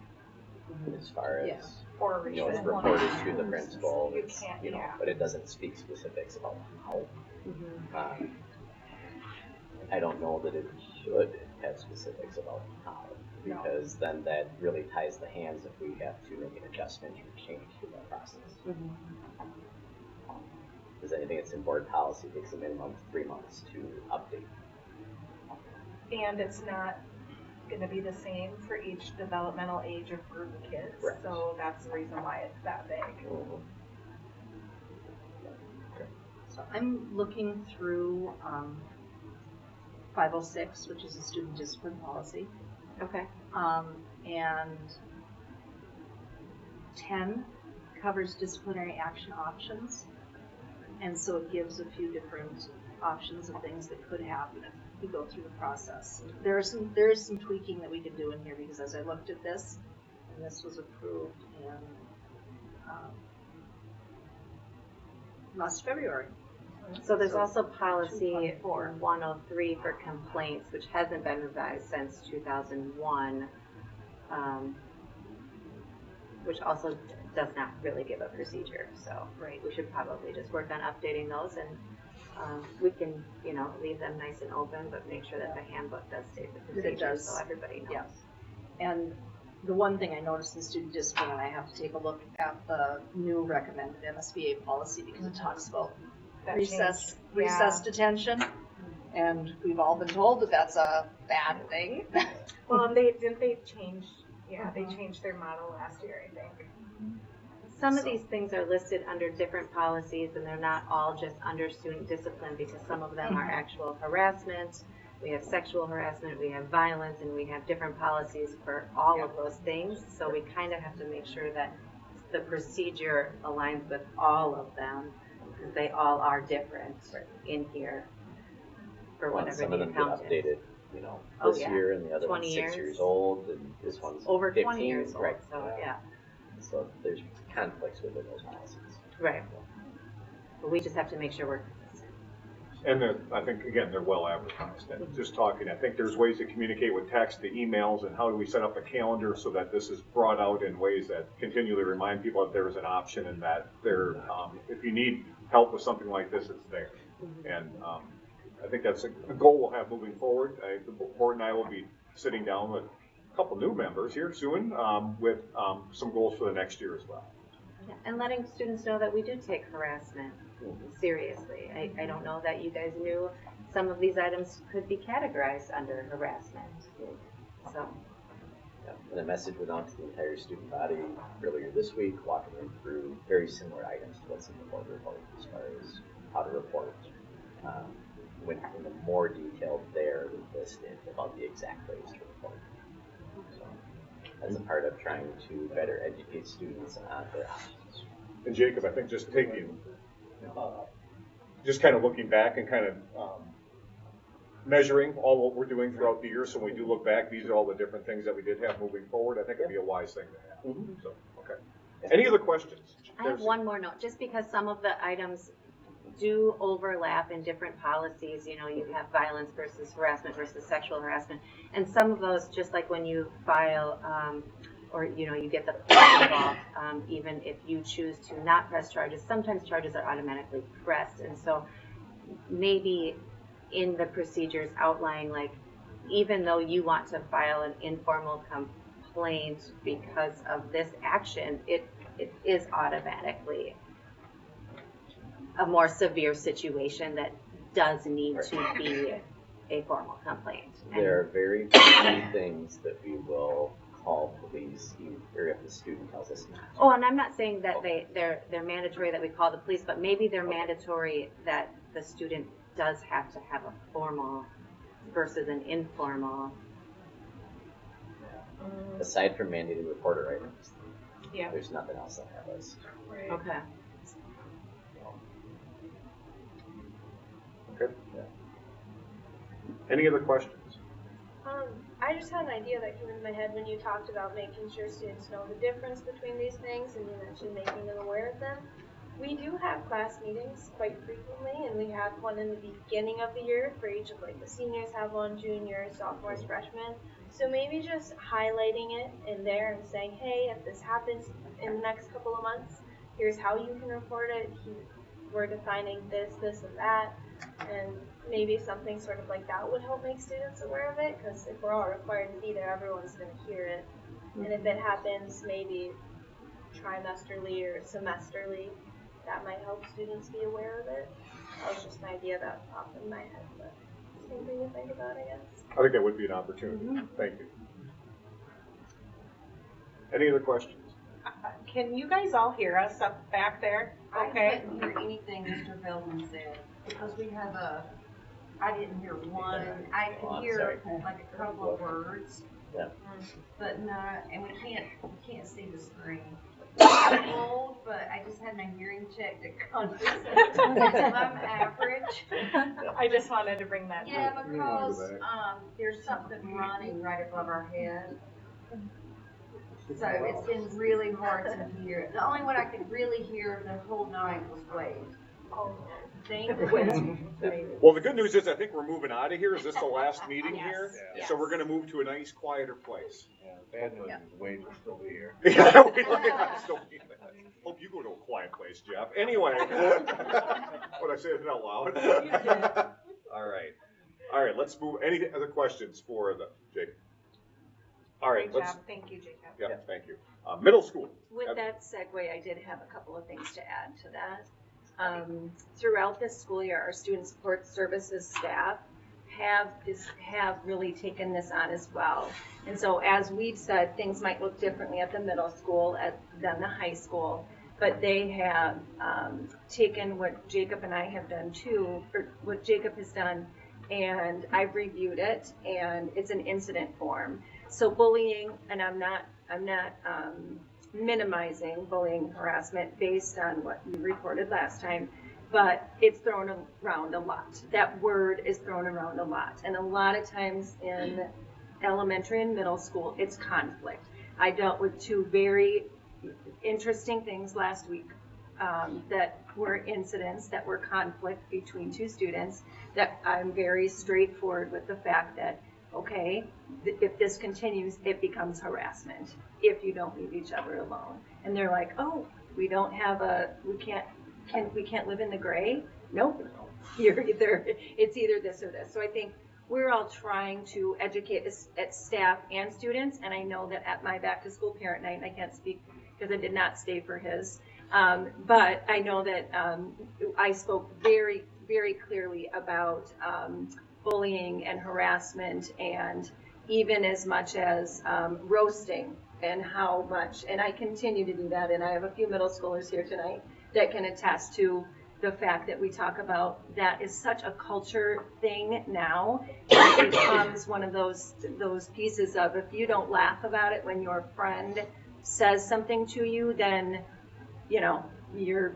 as far Yeah. as, Or you know, it's revision. reported to the principal, You it's, can't, you know, yeah. but it doesn't speak specifics about how. Mm-hmm. I don't know that it should have specifics about how, No. because then that really ties the hands if we have to make an adjustment or change to that process. Because anything that's in board policy takes a minimum of 3 months to update. And it's not gonna be the same for each developmental age of group of kids, Correct. so that's the reason why it's that big. So I'm looking through 506, which is a student discipline policy, Okay. and 10 covers disciplinary action options, and so it gives a few different options of things that could happen if we go through the process. There is some tweaking that we can do in here, because as I looked at this, and this was approved in last February. So there's also policy 2.4. 103 for complaints, which hasn't been revised since 2001, which also does not really give a procedure. So we should probably just work on updating those, and we can, you know, leave them nice and open, but make sure that the handbook does state the procedure does. so everybody knows. Yeah. And the one thing I noticed in student discipline, and I have to take a look at the new recommended MSBA policy, because it talks about That recess changed. detention, and we've all been told that that's a bad thing. Well, and they changed, they changed their model last year, I think. Some of these things are listed under different policies, and they're not all just under student discipline, because some of them are actual harassment. We have sexual harassment, we have violence, and we have different policies for all of those things. So we kind of have to make sure that the procedure aligns with all of them, because they all are different in here for Well, whatever some of the them get account is. updated, you know, Oh, this yeah. year, and the other 20 one's 6 years. years old, and this one's Over 15, 20 years old, right? so yeah, So there's conflicts within those policies. right. But we just have to make sure we're consistent. And I think, again, they're well advertised. And just talking, I think there's ways to communicate with text, the emails, and how do we set up a calendar so that this is brought out in ways that continually remind people that there's an option, and that there, if you need help with something like this, it's there. And I think that's a goal we'll have moving forward. The board and I will be sitting down with a couple new members here soon with some goals for the next year as well. Yeah, and letting students know that we do take harassment seriously. I don't know that you guys knew some of these items could be categorized under harassment. So Yeah. And the message went out to the entire student body earlier this week, walking them through very similar items to what's in the board report as far as how to report. Went into more detail there than listed about the exact ways to report. So, as a part of trying to better educate students on their options. And Jacob, I think just taking, just kind of looking back and kind of measuring all what we're doing throughout the year. So when we do look back, these are all the different things that we did have moving forward. I think it'd be a wise thing to have. So, okay. Any other questions? I have one more note, just because some of the items do overlap in different policies. You know, you have violence versus harassment versus sexual harassment, and some of those, just like when you file, or you know, you get the police involved, even if you choose to not press charges, sometimes charges are automatically pressed, and so maybe in the procedures outline, like, even though you want to file an informal complaint because of this action, it is automatically a more severe situation that does need to be a formal complaint. There are very few things that we will call police, or if the student tells us not. Oh, and I'm not saying that they're mandatory that we call the police, but maybe they're mandatory that the student does have to have a formal versus an informal. Aside from mandated reporter items, Yeah. there's nothing else on that list. Right. Okay. Okay. Any other questions? I just had an idea that came into my head when you talked about making sure students know the difference between these things, and you mentioned making them aware of them. We do have class meetings quite frequently, and we have one in the beginning of the year for each of, like, the seniors have one, juniors, sophomores, freshmen. So maybe just highlighting it in there and saying, hey, if this happens in the next couple of months, here's how you can report it. We're defining this, this, and that. And maybe something sort of like that would help make students aware of it, because if we're all required to be there, everyone's going to hear it. And if it happens maybe trimesterly or semesterly, that might help students be aware of it. That was just an idea that popped in my head, but something to think about, I guess. I think that would be an opportunity. Thank you. Any other questions? Can you guys all hear us up back there? Okay. I couldn't hear anything Mr. Feldman said, because we have I didn't hear one, I could hear like a couple of words. Yeah. But no, and we can't see the screen. I'm old, but I just had my hearing checked at Congress. I'm average. I just wanted to bring that Yeah, up. because, there's something running right above our head. So it's been really hard to hear. The only one I could really hear the whole night was Wade. Oh, thank you. Well, the good news is I think we're moving out of here. Is this the last meeting here? Yes. So we're going to move to a nice, quieter place. Yeah, bad news is Wade will still be here. Yeah, we still need that. Hope you go to a quiet place, Jeff. Anyway, would I say that out loud? All right. All right, let's move. Any other questions for Jacob? All right, Great let's. job. Thank you, Jacob. Yeah, thank you. Middle school. With that segue, I did have a couple of things to add to that. Throughout this school year, our student support services staff have really taken this on as well. And so, as we've said, things might look differently at the middle school than the high school, but they have taken what Jacob and I have done too, or what Jacob has done, and I've reviewed it, and it's an incident form. So bullying, and I'm not minimizing bullying harassment based on what you reported last time, but it's thrown around a lot. That word is thrown around a lot. And a lot of times in elementary and middle school, it's conflict. I dealt with two very interesting things last week that were incidents that were conflict between two students, that I'm very straightforward with the fact that, okay, if this continues, it becomes harassment if you don't leave each other alone. And they're like, oh, we can't live in the gray? Nope. It's either this or this. So I think we're all trying to educate at staff and students, and I know that at my back to school parent night, and I can't speak because I did not stay for his, but I know that I spoke very, very clearly about bullying and harassment, and even as much as roasting and how much, and I continue to do that, and I have a few middle schoolers here tonight that can attest to the fact that we talk about that is such a culture thing now. It becomes one of those pieces of, if you don't laugh about it when your friend says something to you, then you're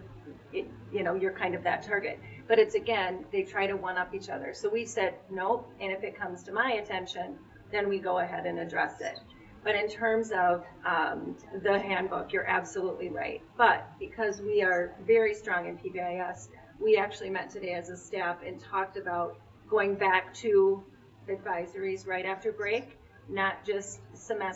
kind of that target. But it's, again, they try to one up each other. So we said nope, and if it comes to my attention, then we go ahead and address it. But in terms of the handbook, you're absolutely right. But because we are very strong in PBIS, we actually met today as a staff and talked about going back to advisories right after break, not just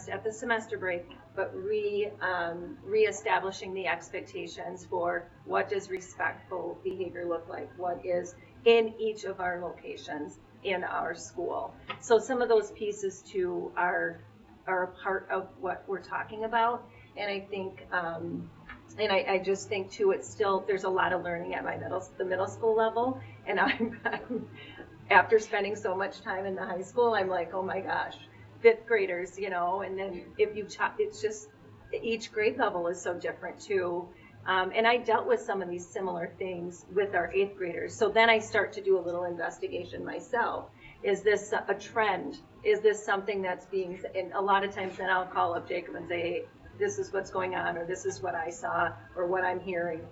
at the semester break, but reestablishing the expectations for what does respectful behavior look like, what is in each of our locations in our school. So some of those pieces too are a part of what we're talking about. And I think, and I just think too, it's still, there's a lot of learning at the middle school level. And I'm after spending so much time in the high school, I'm like, oh my gosh, fifth graders, and then it's just, each grade level is so different too. And I dealt with some of these similar things with our eighth graders. So then I start to do a little investigation myself. Is this a trend? Is this something that's being, and a lot of times then I'll call up Jacob and say, hey, this is what's going on, or this is what I saw, or what I'm hearing.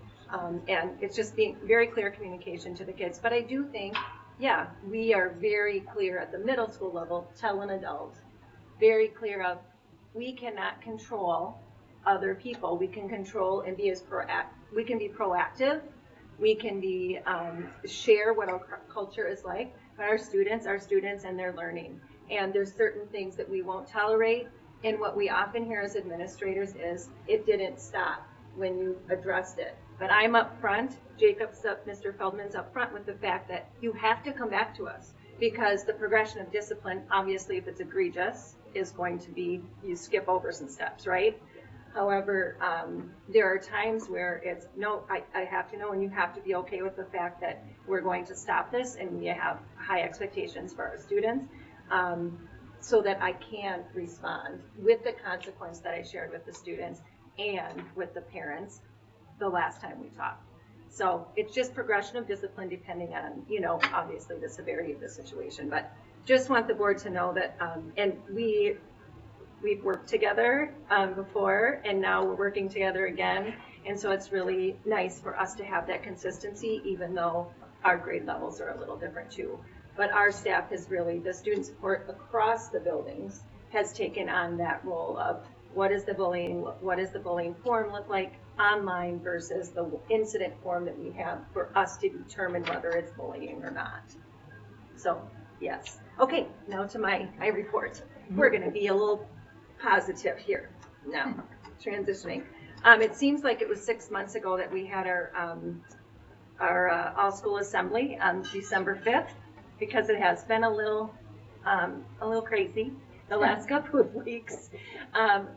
And it's just being very clear communication to the kids. But I do think, yeah, we are very clear at the middle school level, tell an adult, very clear of, we cannot control other people. We can control and be we can be proactive. We can be, share what our culture is like, but our students and their learning. And there's certain things that we won't tolerate. And what we often hear as administrators is, it didn't stop when you addressed it. But I'm up front, Mr. Feldman's up front with the fact that you have to come back to us, because the progression of discipline, obviously if it's egregious, is going to be, you skip over some steps, right? However, there are times where it's, no, I have to know, and you have to be okay with the fact that we're going to stop this, and we have high expectations for our students, so that I can respond with the consequence that I shared with the students and with the parents the last time we talked. So it's just progression of discipline depending on, obviously the severity of the situation. But just want the board to know that, and we've worked together before, and now we're working together again. And so it's really nice for us to have that consistency, even though our grade levels are a little different too. But our staff has really, the student support across the buildings has taken on that role of what does the bullying form look like online versus the incident form that we have for us to determine whether it's bullying or not. So, yes. Okay, now to my report. We're going to be a little positive here now, transitioning. It seems like it was 6 months ago that we had our all-school assembly on December 5th, because it has been a little crazy the last couple of weeks.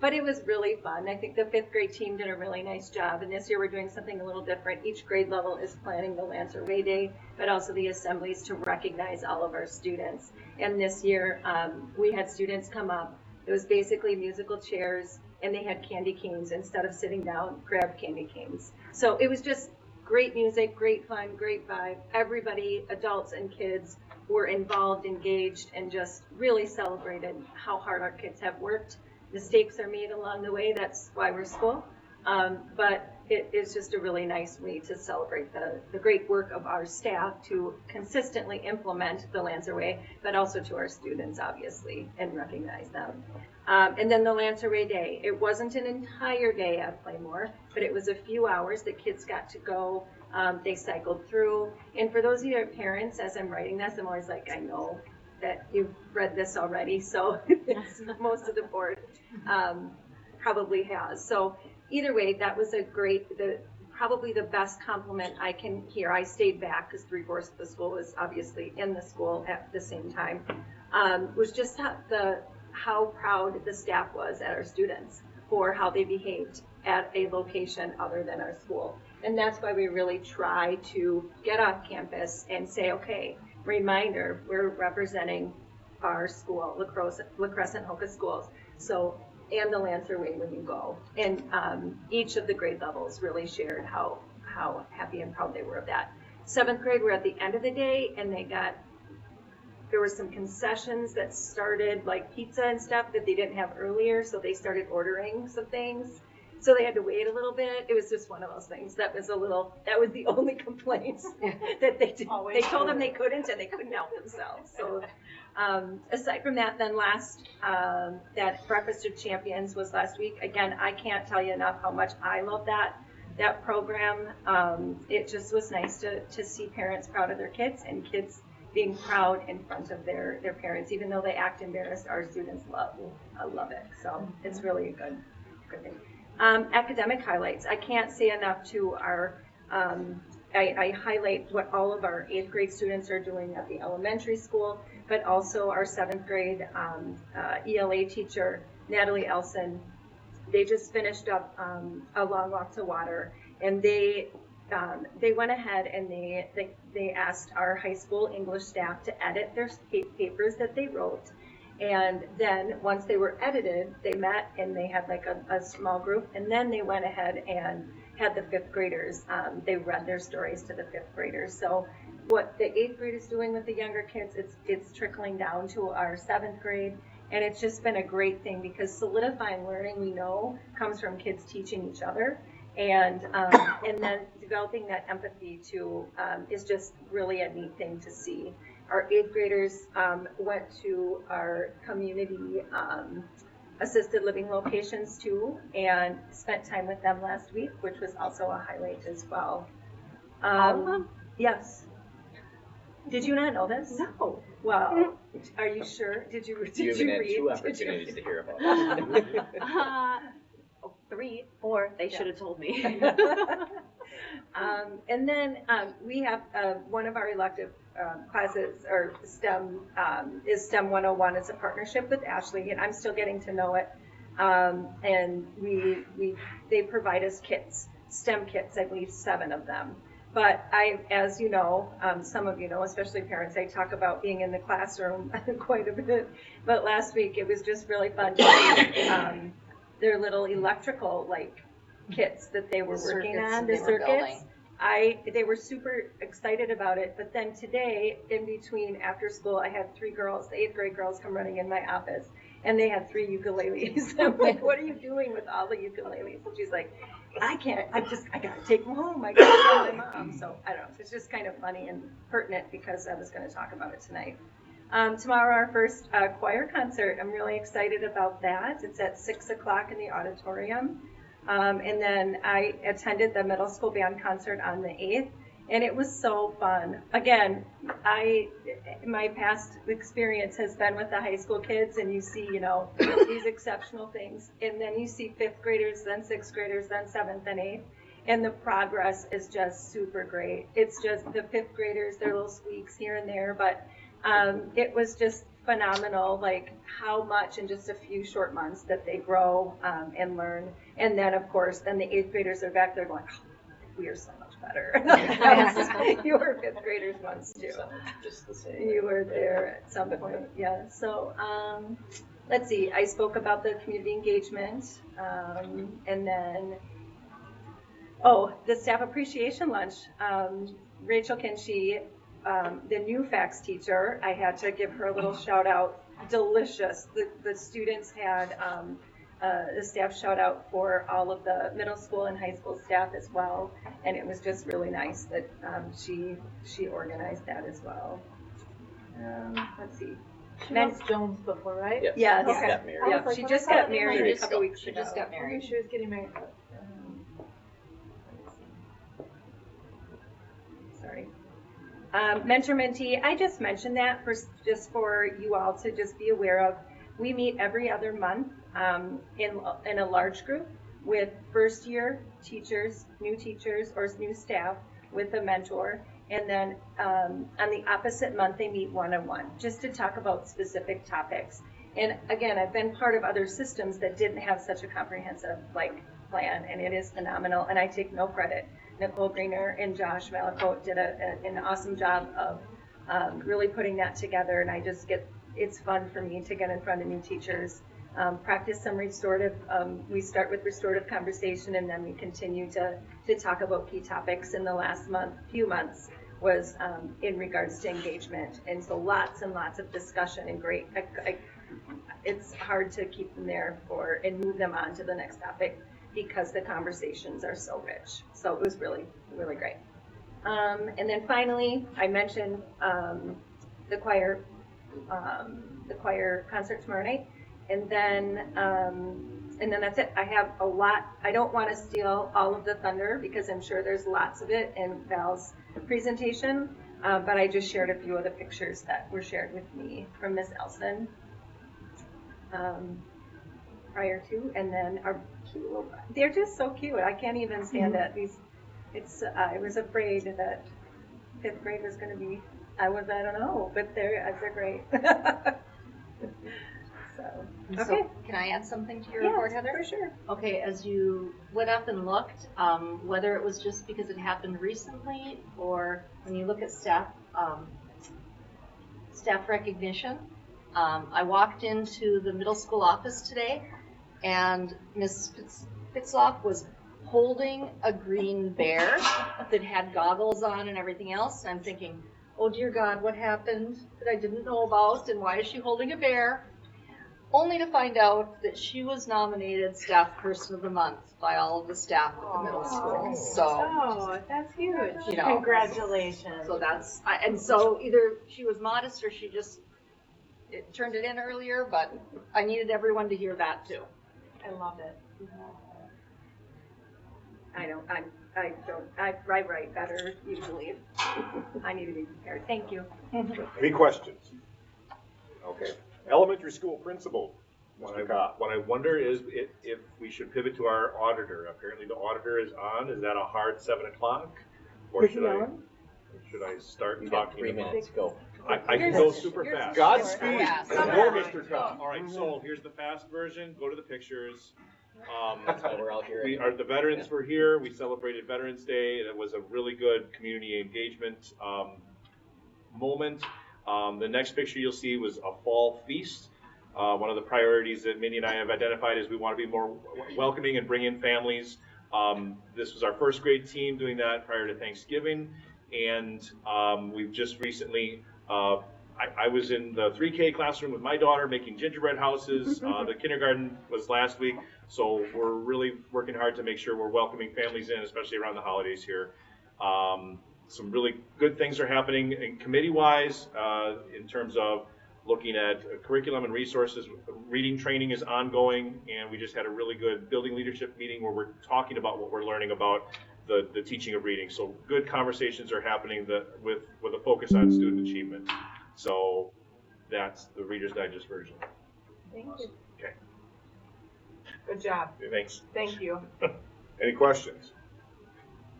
But it was really fun. I think the 5th grade team did a really nice job, and this year we're doing something a little different. Each grade level is planning the Lancer Way Day, but also the assemblies to recognize all of our students. And this year we had students come up. It was basically musical chairs, and they had candy canes. Instead of sitting down, grab candy canes. So it was just great music, great fun, great vibe. Everybody, adults and kids, were involved, engaged, and just really celebrated how hard our kids have worked. Mistakes are made along the way. That's why we're school. But it is just a really nice way to celebrate the great work of our staff to consistently implement the Lancer Way, but also to our students, obviously, and recognize them. And then the Lancer Way Day. It wasn't an entire day at Playmore, but it was a few hours that kids got to go. They cycled through. And for those of you parents, as I'm writing this, I'm always like, I know that you've read this already, so most of the board probably has. So either way, that was probably the best compliment I can hear. I stayed back because 3/4 of the school was obviously in the school at the same time. Was just how proud the staff was at our students for how they behaved at a location other than our school. And that's why we really try to get off campus and say, okay, reminder, we're representing our school, La Crescent Hoka schools. So, and the Lancer Way when you go. And each of the grade levels really shared how happy and proud they were of that. 7th grade were at the end of the day, and there were some concessions that started, like pizza and stuff, that they didn't have earlier, so they started ordering some things. So they had to wait a little bit. It was just one of those things. That was the only complaint that they did. They told them they couldn't, and they couldn't help themselves. So aside from that, then that Breakfast of Champions was last week. Again, I can't tell you enough how much I love that program. It just was nice to see parents proud of their kids, and kids being proud in front of their parents, even though they act embarrassed. Our students love it. So it's really a good thing. Academic highlights. I can't say enough to our, I highlight what all of our 8th grade students are doing at the elementary school, but also our 7th grade ELA teacher, Natalie Elson. They just finished up A Long Walk to Water, and they went ahead and they asked our high school English staff to edit their papers that they wrote. And then once they were edited, they met and they had like a small group, and then they went ahead and had the 5th graders. They read their stories to the 5th graders. So what the 8th grade is doing with the younger kids, it's trickling down to our 7th grade. And it's just been a great thing, because solidifying learning, we know, comes from kids teaching each other. And then developing that empathy too is just really a neat thing to see. Our 8th graders went to our community assisted living locations too, and spent time with them last week, which was also a highlight as well. All of them? Yes. Did you not know this? No. Well, are you sure? Did you read? You haven't had 2 opportunities to hear about it. 3, 4, they should have told me. And then we have one of our elective classes, or STEM, is STEM 101. It's a partnership with Ashley, and I'm still getting to know it. And they provide us kits, STEM kits, I believe 7 of them. But as you know, some of you know, especially parents, I talk about being in the classroom quite a bit. But last week it was just really fun to see their little electrical kits that they were working on, the circuits. They were super excited about it. But then today, in between after school, I had 3 girls, the 8th grade girls, come running in my office, and they had 3 ukuleles. I'm like, what are you doing with all the ukuleles? And she's like, I gotta take them home. I gotta tell my mom. So I don't know. It's just kind of funny and pertinent, because I was going to talk about it tonight. Tomorrow, our first choir concert. I'm really excited about that. It's at 6 o'clock in the auditorium. And then I attended the middle school band concert on the 8th, and it was so fun. Again, my past experience has been with the high school kids, and you see, these exceptional things. And then you see 5th graders, then 6th graders, then 7th and 8th. And the progress is just super great. It's just the 5th graders, their little squeaks here and there, but it was just phenomenal, how much in just a few short months that they grow and learn. And then, of course, then the 8th graders are back there going, we are so much better. You were 5th graders once too. Just the same. You were there at some point, yeah. So let's see. I spoke about the community engagement, and then the staff appreciation lunch. Rachel Kinsey, the new fax teacher, I had to give her a little shout out. Delicious. The students had the staff shout out for all of the middle school and high school staff as well, and it was just really nice that she organized that as well. Let's see. She was Jones before, right? Yes. Yes. She got married. Yeah, she just got married a couple weeks ago. She just got married. She was getting married. Sorry. Mentor mentee, I just mentioned that just for you all to just be aware of. We meet every other month in a large group with first year teachers, or new staff with a mentor. And then on the opposite month, they meet one-on-one just to talk about specific topics. And again, I've been part of other systems that didn't have such a comprehensive plan, and it is phenomenal. And I take no credit. Nicole Greener and Josh Malakote did an awesome job of really putting that together, and I just get it's fun for me to get in front of new teachers, practice some restorative, we start with restorative conversation and then we continue to talk about key topics. In the last few months was in regards to engagement. And so lots and lots of discussion and great, it's hard to keep them there and move them on to the next topic because the conversations are so rich. So it was really, really great. And then finally, I mentioned the choir concert tomorrow night. And then that's it. I have a lot. I don't want to steal all of the thunder because I'm sure there's lots of it in Val's presentation. But I just shared a few of the pictures that were shared with me from Miss Elson prior to, and then our cute little, they're just so cute. I can't even stand it. I was afraid that 5th grade was going to be, I don't know, but they're great. So, can I add something to your report, Heather? For sure. Okay, as you went up and looked, whether it was just because it happened recently or when you look at staff recognition, I walked into the middle school office today and Miss Fitzloff was holding a green bear that had goggles on and everything else. And I'm thinking, oh dear God, what happened that I didn't know about and why is she holding a bear? Only to find out that she was nominated Staff Person of the Month by all of the staff at the middle school. So, that's huge. You know, Congratulations. So and so either she was modest or she just turned it in earlier, but I needed everyone to hear that too. I love it. I write better usually. I need to be prepared. Thank you. Any questions? Okay. Elementary school principal. What I wonder is if we should pivot to our auditor. Apparently the auditor is on. Is that a hard 7 o'clock? Or should I start talking 3 about? minutes, go. I can go super fast. Godspeed. More Mr. Cobb. All right, so here's the fast version. Go to the pictures. That's why we're all here. The veterans were here. We celebrated Veterans Day. It was a really good community engagement moment. The next picture you'll see was a fall feast. One of the priorities that Minnie and I have identified is we want to be more welcoming and bring in families. This was our 1st grade team doing that prior to Thanksgiving. And we've just recently, I was in the 3K classroom with my daughter making gingerbread houses. The kindergarten was last week. So we're really working hard to make sure we're welcoming families in, especially around the holidays here. Some really good things are happening in committee-wise in terms of looking at curriculum and resources. Reading training is ongoing, and we just had a really good building leadership meeting where we're talking about what we're learning about the teaching of reading. So good conversations are happening with a focus on student achievement. So that's the Reader's Digest version. Thank you. Okay. Good job. Thanks. Thank you. Any questions?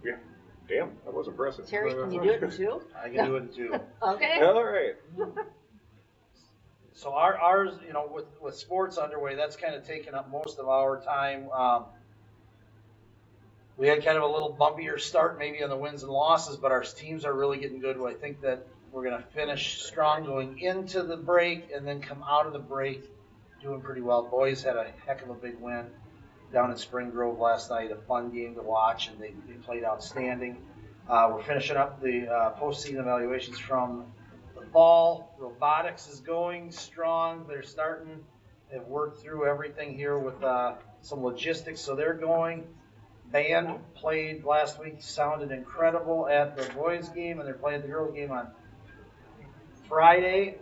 Yeah. Damn, that was impressive. Terry, can you do it in 2? I can do it in 2. Okay. All right. So ours, you know, with sports underway, that's kind of taken up most of our time. We had kind of a little bumpier start maybe on the wins and losses, but our teams are really getting good. I think that we're going to finish strong going into the break and then come out of the break doing pretty well. Boys had a heck of a big win down in Spring Grove last night, a fun game to watch, and they played outstanding. We're finishing up the postseason evaluations from the fall. Robotics is going strong. They're starting. They've worked through everything here with some logistics, so they're going. Band played last week, sounded incredible at the boys' game, and they're playing the girls' game on Friday.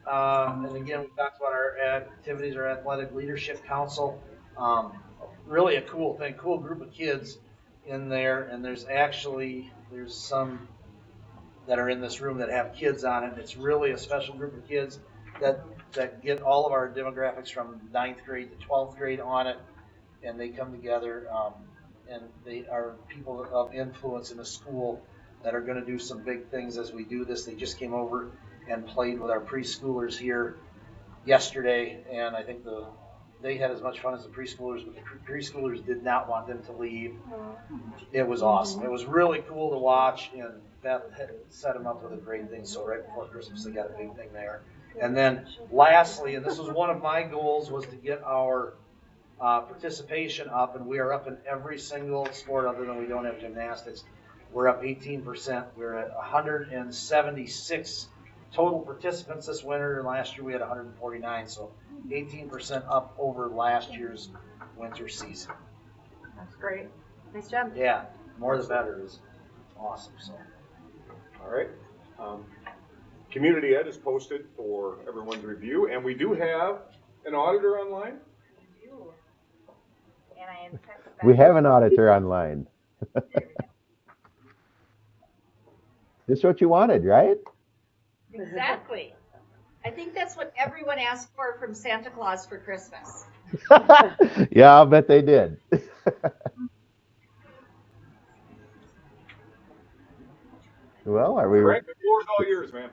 And again, we talked about our activities, our athletic leadership council. Really a cool thing, cool group of kids in there, and there's some that are in this room that have kids on it. It's really a special group of kids that get all of our demographics from 9th grade to 12th grade on it, and they come together, and they are people of influence in the school that are going to do some big things as we do this. They just came over and played with our preschoolers here yesterday, and I think they had as much fun as the preschoolers, but the preschoolers did not want them to leave. It was awesome. It was really cool to watch, and Beth had set them up with a great thing. So right before Christmas, they got a big thing there. And then lastly, and this was one of my goals, was to get our participation up, and we are up in every single sport other than we don't have gymnastics. We're up 18%. We're at 176 total participants this winter, and last year we had 149, so 18% up over last year's winter season. That's great. Nice job. Yeah, more the better is awesome. So. All right. Community Ed is posted for everyone's review, and we do have an auditor online. And I am text back. We have an auditor online. This is what you wanted, right? Exactly. I think that's what everyone asked for from Santa Claus for Christmas. Yeah, I'll bet they did. Well, are we? Craig, the floor is all yours, man.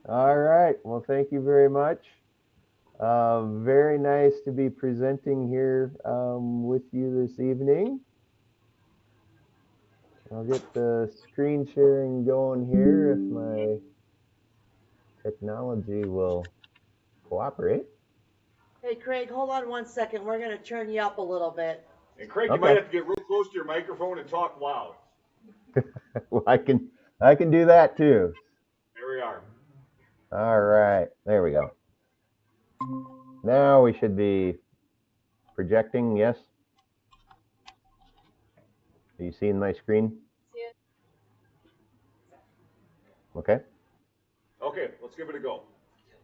All right. Well, thank you very much. Very nice to be presenting here with you this evening. I'll get the screen sharing going here if my technology will cooperate. Hey, Craig, hold on 1 second. We're going to turn you up a little bit. And Craig, you might have to get real close to your microphone and talk loud. Well, I can do that too. There we are. All right, there we go. Now we should be projecting, yes? Are you seeing my screen? See it? Okay. Okay, let's give it a go.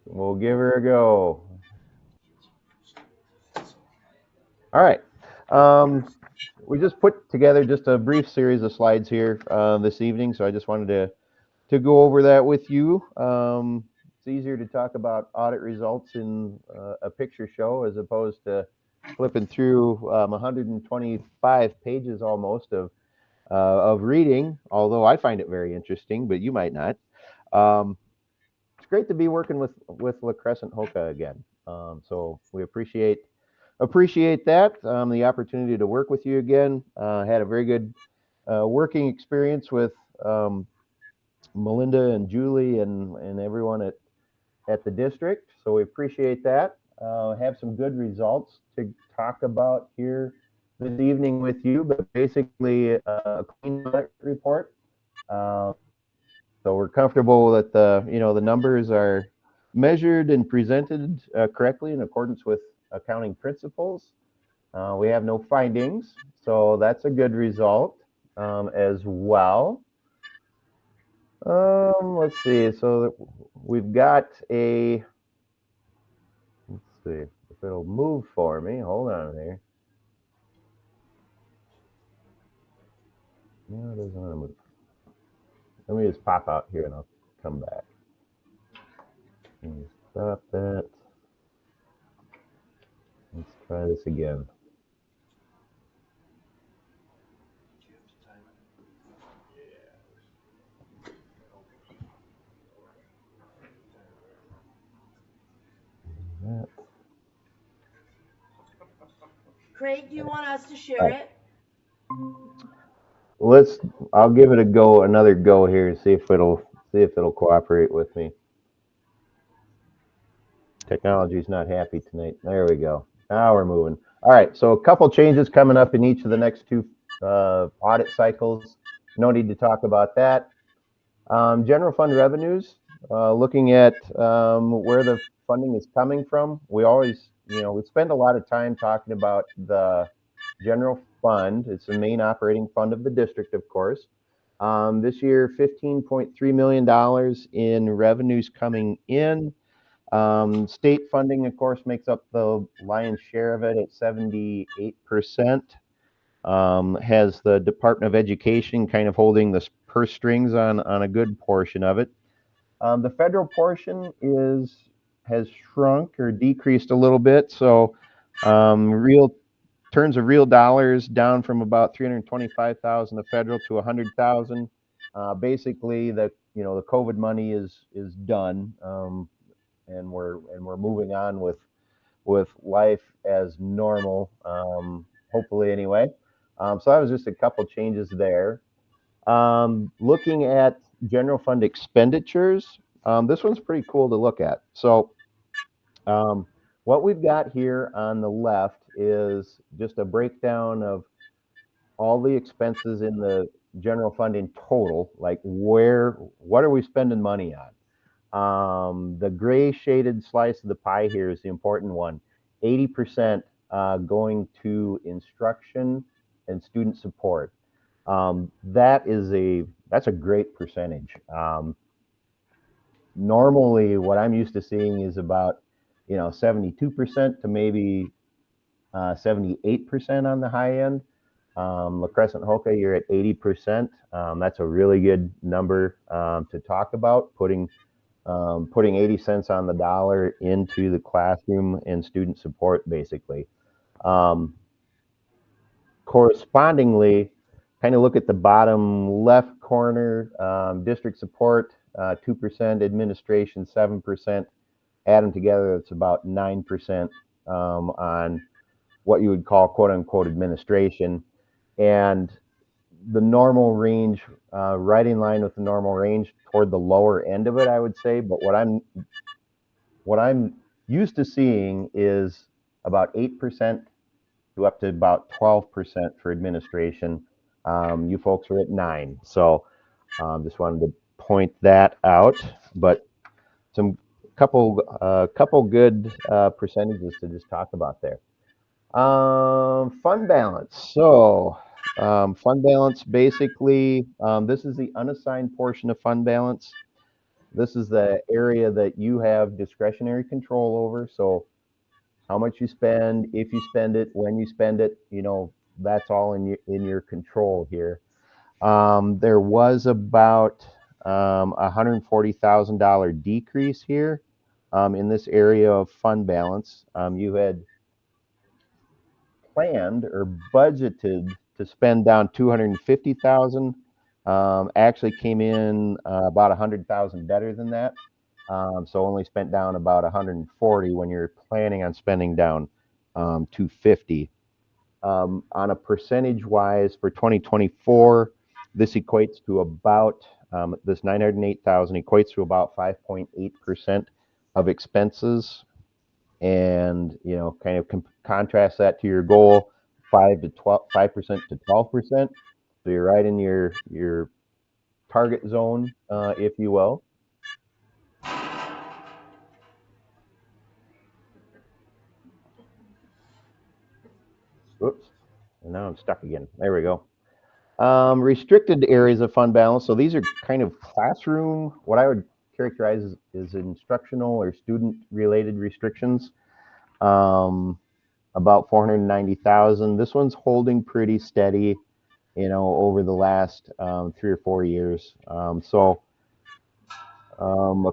We'll give her a go. All right. We just put together just a brief series of slides here this evening, so I just wanted to go over that with you. It's easier to talk about audit results in a picture show as opposed to flipping through 125 pages almost of reading, although I find it very interesting, but you might not. It's great to be working with La Crescent Hoka again. So we appreciate that, the opportunity to work with you again. Had a very good working experience with Melinda and Julie and everyone at the district. So we appreciate that. Have some good results to talk about here this evening with you, but basically a clean audit report. So we're comfortable that the numbers are measured and presented correctly in accordance with accounting principles. We have no findings, so that's a good result as well. Let's see. So we've got let's see if it'll move for me. Hold on there. No, it doesn't want to move. Let me just pop out here and I'll come back. Let me stop that. Let's try this again. That. Craig, do you want us to share it? I'll give it another go here and see if it'll cooperate with me. Technology's not happy tonight. There we go. Now we're moving. All right, so a couple changes coming up in each of the next two audit cycles. No need to talk about that. General fund revenues, looking at where the funding is coming from. We always, we spend a lot of time talking about the general fund. It's the main operating fund of the district, of course. This year, $15.3 million in revenues coming in. State funding, of course, makes up the lion's share of it at 78%. Has the Department of Education kind of holding the purse strings on a good portion of it. The federal portion has shrunk or decreased a little bit. So terms of real dollars down from about 325,000 of federal to 100,000. Basically, the COVID money is done, and we're moving on with life as normal, hopefully anyway. So that was just a couple changes there. Looking at general fund expenditures, This one's pretty cool to look at. So what we've got here on the left is just a breakdown of all the expenses in the general fund in total, like what are we spending money on? The gray shaded slice of the pie here is the important one. 80% going to instruction and student support. That's a great percentage. Normally what I'm used to seeing is about 72% to maybe 78% on the high end. La Crescent Hoka, you're at 80%. That's a really good number to talk about, putting 80 cents on the dollar into the classroom and student support, basically. Correspondingly, kind of look at the bottom left corner, district support, 2%, administration, 7%. Add them together, it's about 9% on what you would call quote unquote administration. And the normal range, right in line with the normal range, toward the lower end of it, I would say. But what I'm used to seeing is about 8% to up to about 12% for administration. You folks are at 9%, so just wanted to point that out. But some couple good percentages to just talk about there. Fund balance. So fund balance, basically, this is the unassigned portion of fund balance. This is the area that you have discretionary control over. So how much you spend, if you spend it, when you spend it, that's all in your control here. There was about $140,000 decrease here in this area of fund balance. You had planned or budgeted to spend down $250,000. Actually came in about $100,000 better than that. So only spent down about $140 when you're planning on spending down $250. On a percentage wise for 2024, this equates to about this $908,000 equates to about 5.8% of expenses. And kind of contrast that to your goal, 5% to 12%. So you're right in your target zone, if you will. Oops, and now I'm stuck again. There we go. Restricted areas of fund balance. So these are kind of classroom, what I would characterize as instructional or student related restrictions. About 490,000. This one's holding pretty steady, over the last 3 or 4 years. A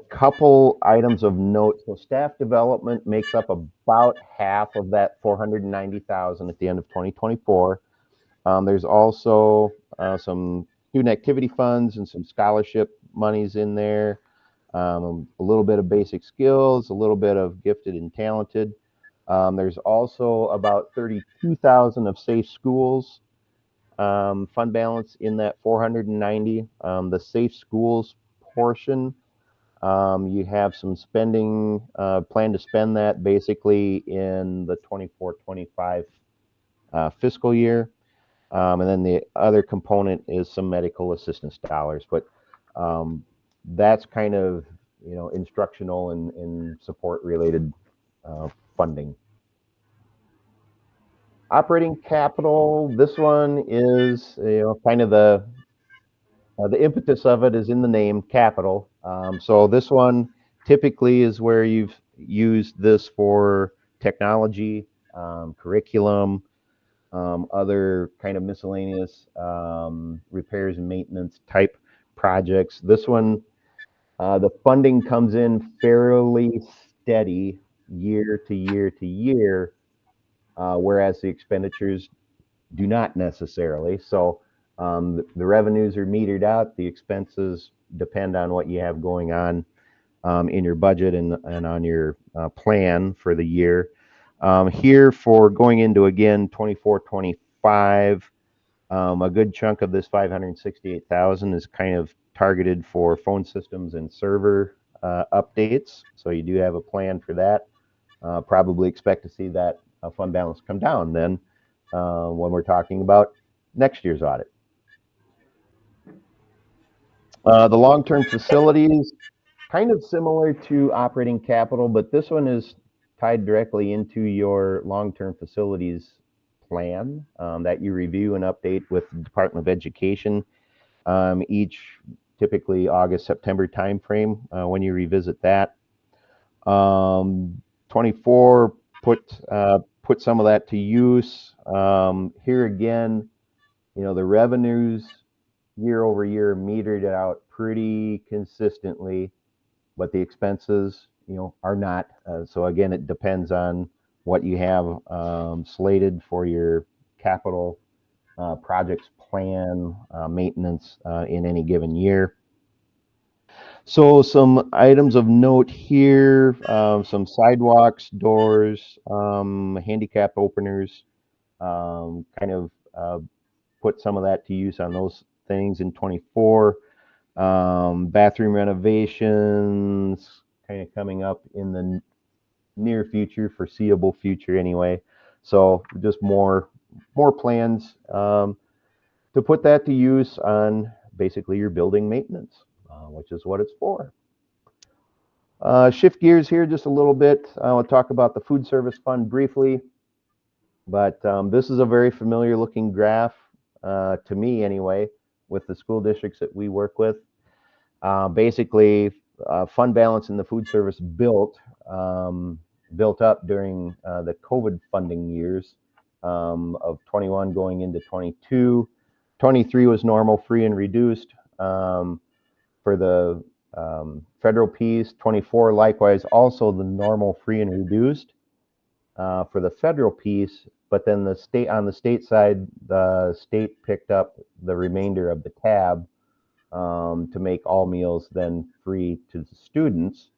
couple items of note. So staff development makes up about half of that 490,000 at the end of 2024. There's also some student activity funds and some scholarship monies in there. A little bit of basic skills, a little bit of gifted and talented. There's also about 32,000 of safe schools fund balance in that 490. The safe schools portion, you have some spending, plan to spend that basically in the 24-25 fiscal year. And then the other component is some medical assistance dollars. But that's kind of, instructional and support related funding. Operating capital, this one is, kind of the impetus of it is in the name, capital. So this one typically is where you've used this for technology, curriculum, other kind of miscellaneous repairs and maintenance type projects. This one, the funding comes in fairly steady year to year to year, whereas the expenditures do not necessarily. So the revenues are metered out. The expenses depend on what you have going on in your budget and on your plan for the year. Here for going into, again, 24-25, a good chunk of this 568,000 is kind of targeted for phone systems and server updates. So you do have a plan for that. Probably expect to see that fund balance come down then when we're talking about next year's audit. The long-term facilities, kind of similar to operating capital, but this one is tied directly into your long-term facilities plan that you review and update with the Department of Education each typically August, September timeframe when you revisit that. 24, put some of that to use. Here again, you know, the revenues year over year metered out pretty consistently, but the expenses, you know, are not. So again, it depends on what you have slated for your capital projects plan, maintenance in any given year. So some items of note here, some sidewalks, doors, handicap openers, kind of put some of that to use on those things in 24. Bathroom renovations kind of coming up in the near future, foreseeable future anyway. So just more plans to put that to use on basically your building maintenance, which is what it's for. Shift gears here just a little bit. I'll talk about the food service fund briefly, but this is a very familiar looking graph to me anyway, with the school districts that we work with. Basically, fund balance in the food service built up during the COVID funding years of 21 going into 22. 23 was normal, free, and reduced for the federal piece. 24, likewise, also the normal, free, and reduced for the federal piece. But then the state, on the state side, the state picked up the remainder of the tab to make all meals then free to the students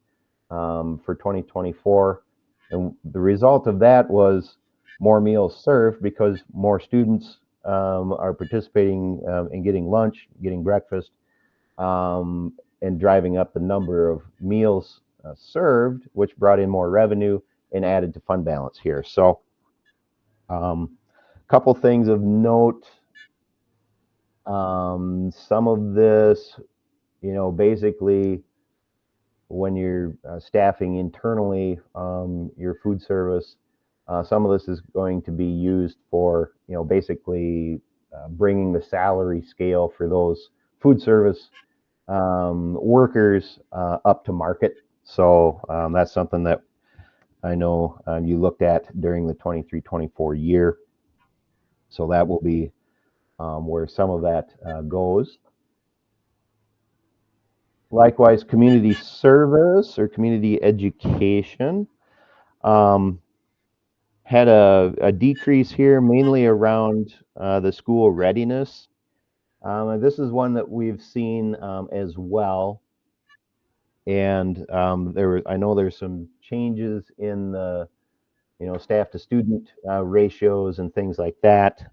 for 2024. And the result of that was more meals served because more students are participating in getting lunch, getting breakfast, and driving up the number of meals served, which brought in more revenue and added to fund balance here. So couple things of note. Some of this, you know, basically when you're staffing internally your food service, some of this is going to be used for, you know, basically bringing the salary scale for those food service workers up to market. So that's something that I know you looked at during the 23-24 year. So that will be where some of that goes. Likewise, community service or community education had a decrease here, mainly around the school readiness. And this is one that we've seen as well. And I know there's some changes in the, you know, staff to student ratios and things like that.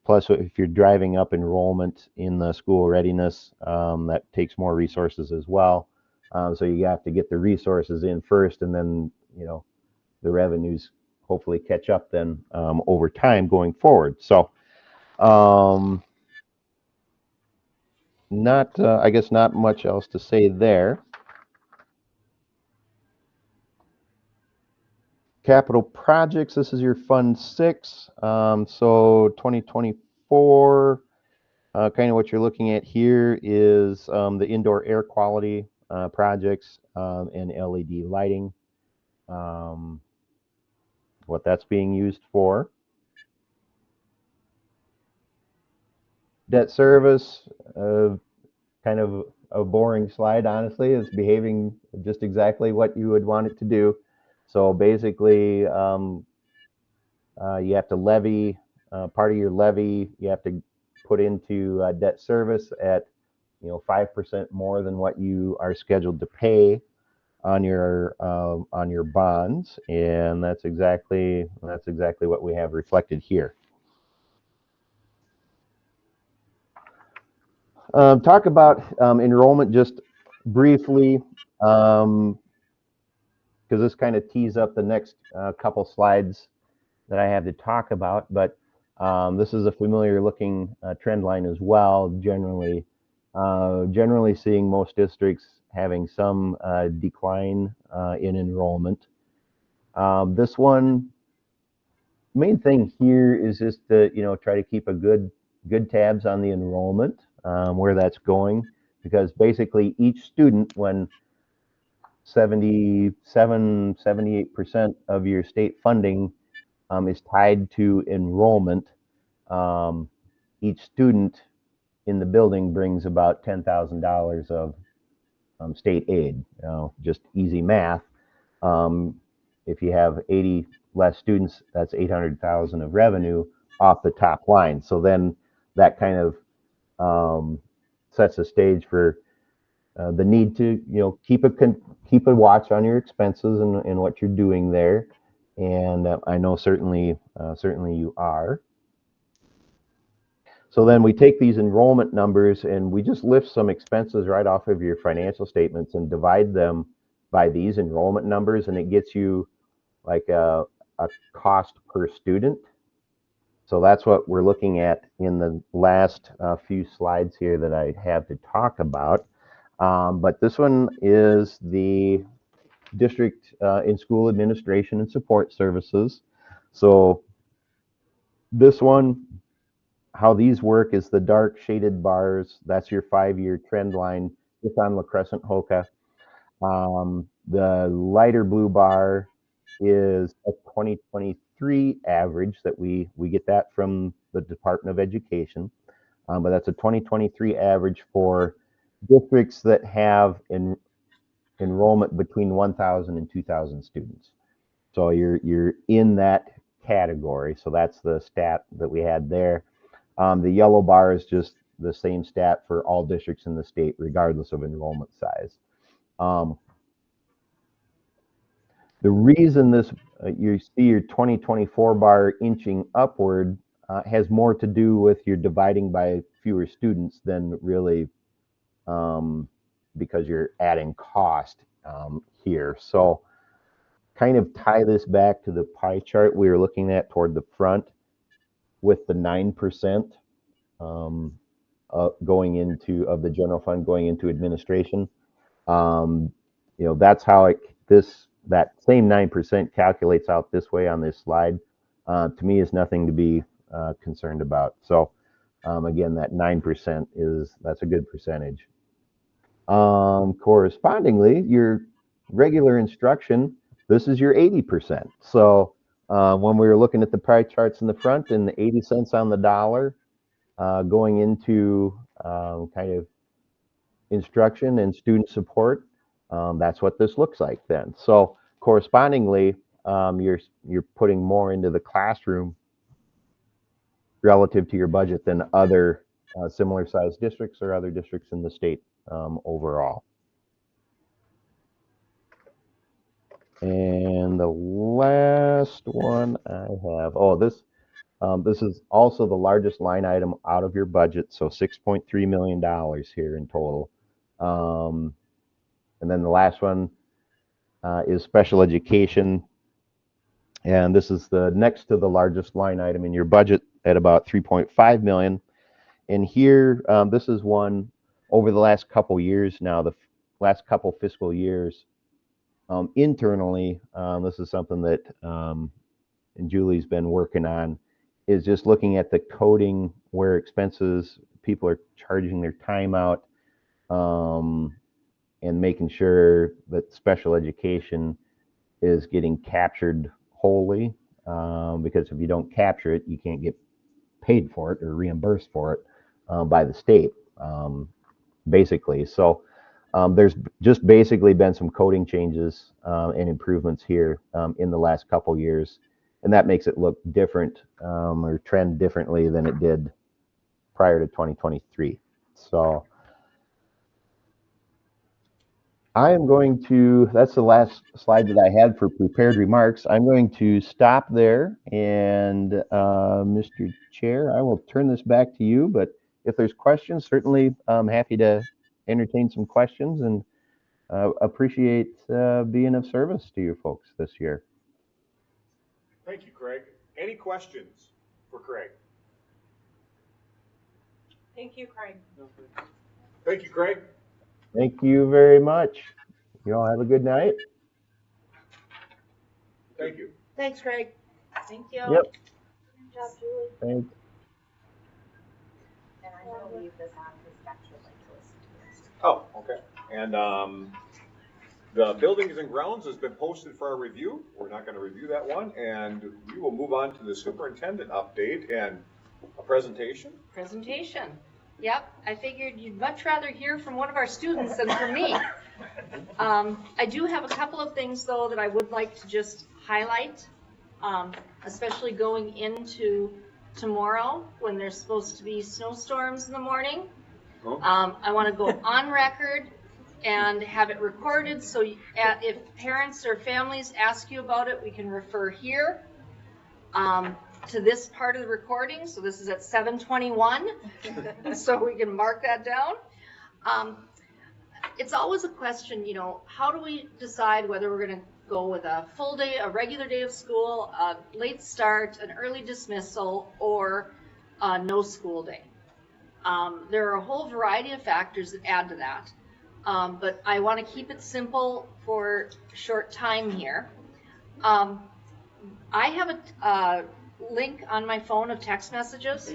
Plus, if you're driving up enrollment in the school readiness, that takes more resources as well. So you have to get the resources in first, and then, you know, the revenues hopefully catch up then over time going forward. So I guess not much else to say there. Capital projects, this is your Fund 6. So 2024, kind of what you're looking at here is the indoor air quality projects and LED lighting, what that's being used for. Debt service, kind of a boring slide, honestly. It's behaving just exactly what you would want it to do. So basically, you have to levy, part of your levy, you have to put into debt service at, you know, 5% more than what you are scheduled to pay on your bonds, and that's exactly what we have reflected here. Talk about enrollment just briefly, because this kind of tees up the next couple slides that I have to talk about, but this is a familiar looking trend line as well. Generally seeing most districts having some decline in enrollment. This one, main thing here is just to try to keep a good tabs on the enrollment, where that's going, because basically each student, when 78% of your state funding is tied to enrollment, each student in the building brings about $10,000 of state aid. Just easy math. If you have 80 less students, that's 800,000 of revenue off the top line. So then that kind of sets the stage for the need to keep a watch on your expenses and what you're doing there. And I know certainly you are. So then we take these enrollment numbers and we just lift some expenses right off of your financial statements and divide them by these enrollment numbers, and it gets you like a cost per student. So that's what we're looking at in the last few slides here that I have to talk about. But this one is the district in school administration and support services. So this one, how these work is the dark shaded bars. That's your 5-year trend line just on La Crescent Hoka. The lighter blue bar is a 2023 average that we get that from the Department of Education. But that's a 2023 average for districts that have enrollment between 1,000 and 2,000 students. So you're in that category. So that's the stat that we had there. The yellow bar is just the same stat for all districts in the state, regardless of enrollment size. The reason this you see your 2024 bar inching upward has more to do with your dividing by fewer students than really because you're adding cost here. So kind of tie this back to the pie chart we were looking at toward the front with the 9% going into of the general fund going into administration. That's how that same 9% calculates out this way on this slide. To me, is nothing to be concerned about. So again, that 9% that's a good percentage. Correspondingly, your regular instruction, this is your 80%. So when we were looking at the pie charts in the front and the 80 cents on the dollar going into kind of instruction and student support, that's what this looks like then. So correspondingly, you're putting more into the classroom relative to your budget than other similar sized districts or other districts in the state overall. And the last one I have, this is also the largest line item out of your budget, so $6.3 million here in total. And then the last one is special education. And this is the next to the largest line item in your budget at about $3.5 million. And here, this is one over the last couple years now, the last couple fiscal years. Internally, this is something that and Julie's been working on, is just looking at the coding where expenses, people are charging their time out, and making sure that special education is getting captured wholly, because if you don't capture it, you can't get paid for it or reimbursed for it by the state, basically. So there's just basically been some coding changes and improvements here in the last couple years, and that makes it look different or trend differently than it did prior to 2023. So I am going to, that's the last slide that I had for prepared remarks. I'm going to stop there, and Mr. Chair, I will turn this back to you, but if there's questions, certainly I'm happy to entertain some questions, and appreciate being of service to you folks this year. Thank you, Craig. Any questions for Craig? Thank you, Craig. Thank you, Craig. Thank you very much. You all have a good night. Thank you. Thanks, Craig. Thank you. Yep. Good job, Julie. Thanks. And I'm gonna leave this on because Dr. would like to listen to this. Oh, okay. And the buildings and grounds has been posted for our review. We're not going to review that one, and we will move on to the superintendent update and a presentation. Presentation. Yep, I figured you'd much rather hear from one of our students than from me. I do have a couple of things though that I would like to just highlight, especially going into tomorrow when there's supposed to be snowstorms in the morning. I want to go on record and have it recorded so if parents or families ask you about it, we can refer here to this part of the recording. So this is at 7:21, so we can mark that down. It's always a question, you know, how do we decide whether we're going to go with a full day, a regular day of school, a late start, an early dismissal, or no school day? There are a whole variety of factors that add to that. But I want to keep it simple for short time here. I have a link on my phone of text messages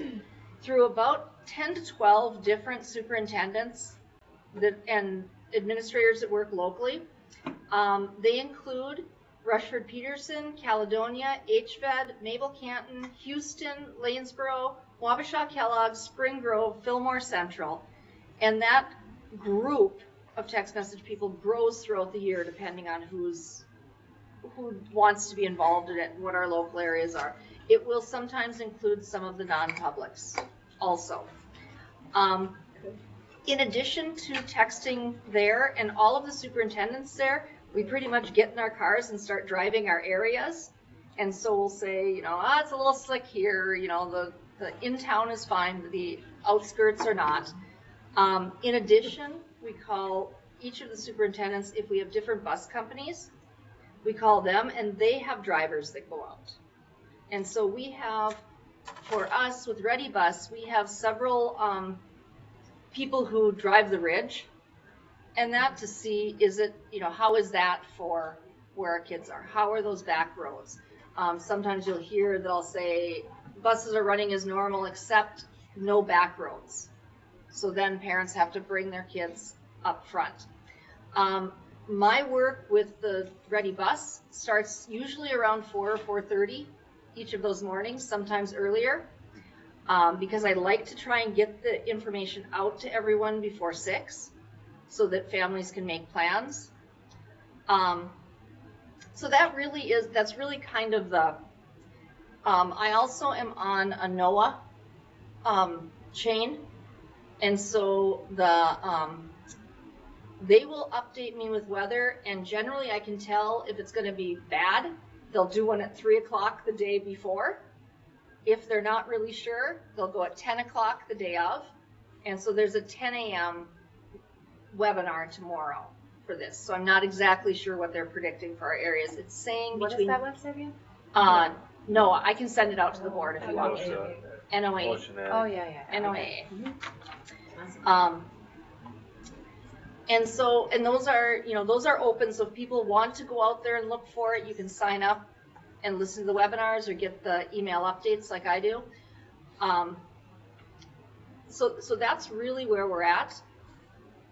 through about 10 to 12 different superintendents and administrators that work locally. They include Rushford Peterson, Caledonia, HVED, Mabel Canton, Houston, Lanesboro, Wabasha Kellogg, Spring Grove, Fillmore Central. And that group of text message people grows throughout the year depending on who wants to be involved in it and what our local areas are. It will sometimes include some of the non-publics also. In addition to texting there and all of the superintendents there, we pretty much get in our cars and start driving our areas. And so we'll say, you know, it's a little slick here, you know, the in-town is fine, the outskirts are not. In addition, we call each of the superintendents, if we have different bus companies, we call them and they have drivers that go out. And so we have, for us with Ready Bus, we have several people who drive the ridge, and that to see, is it, you know, how is that for where our kids are? How are those back roads? Sometimes you'll hear they'll say buses are running as normal except no back roads. So then parents have to bring their kids up front. My work with the Ready Bus starts usually around 4 or 4:30 each of those mornings, sometimes earlier, because I like to try and get the information out to everyone before 6 so that families can make plans. So that's really kind of the, I also am on a NOAA chain, and so they will update me with weather, and generally I can tell if it's going to be bad. They'll do one at 3 o'clock the day before. If they're not really sure, they'll go at 10 o'clock the day of. And so there's a 10 a.m. webinar tomorrow for this. So I'm not exactly sure what they're predicting for our areas. It's saying What between... is that website again? No, I can send it out to the board if you want me to. NOA. Oh, yeah. NOA. And so, and those are, you know, those are open. So if people want to go out there and look for it, you can sign up and listen to the webinars or get the email updates like I do. So that's really where we're at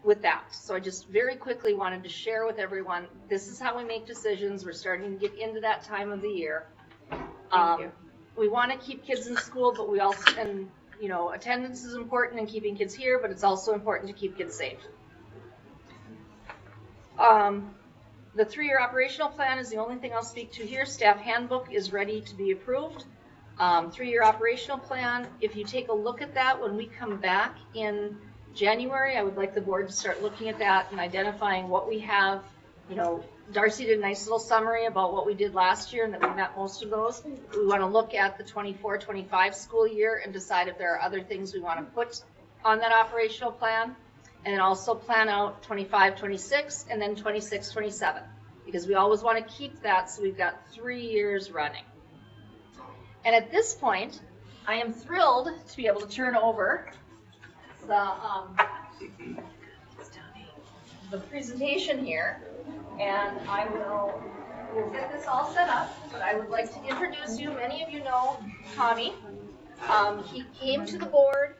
with that. So I just very quickly wanted to share with everyone, this is how we make decisions. We're starting to get into that time of the year. We want to keep kids in school, but we also, and you know, attendance is important in keeping kids here, but it's also important to keep kids safe. The 3-year operational plan is the only thing I'll speak to here. Staff handbook is ready to be approved. 3-year operational plan, if you take a look at that when we come back in January, I would like the board to start looking at that and identifying what we have. You know, Darcy did a nice little summary about what we did last year and that we met most of those. We want to look at the 24-25 school year and decide if there are other things we want to put on that operational plan. and also plan out 25, 26, and then 26, 27, because we always want to keep that so we've got 3 years running. And at this point, I am thrilled to be able to turn over the presentation here, and I we'll get this all set up, but I would like to introduce you. Many of you know Tommy. He came to the board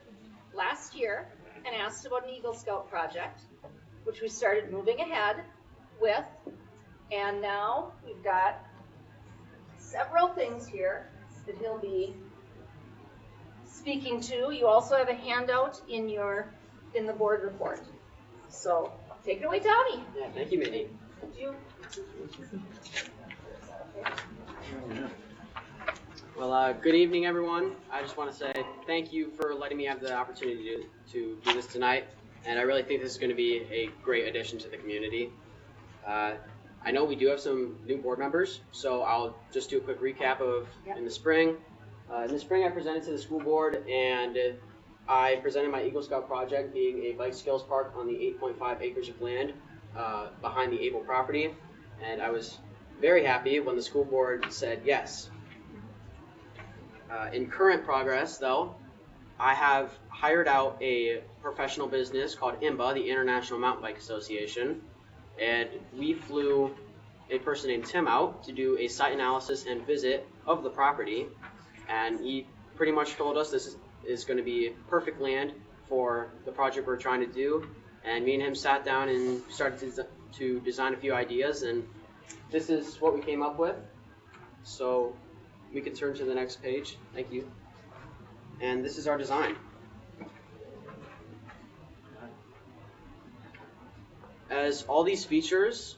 last year and asked about an Eagle Scout project, which we started moving ahead with, and now we've got several things here that he'll be speaking to. You also have a handout in the board report. So take it away, Tommy. Yeah, thank you, Mindy. Well, good evening, everyone. I just want to say thank you for letting me have the opportunity to do this tonight, and I really think this is going to be a great addition to the community. I know we do have some new board members, so I'll just do a quick recap of in the spring. In the spring, I presented to the school board, and I presented my Eagle Scout project being a bike skills park on the 8.5 acres of land behind the Able property, and I was very happy when the school board said yes. In current progress, though, I have hired out a professional business called IMBA, the International Mountain Bike Association, and we flew a person named Tim out to do a site analysis and visit of the property, and he pretty much told us this is going to be perfect land for the project we're trying to do, and me and him sat down and started to design a few ideas, and this is what we came up with. So we can turn to the next page. Thank you. And this is our design. As all these features,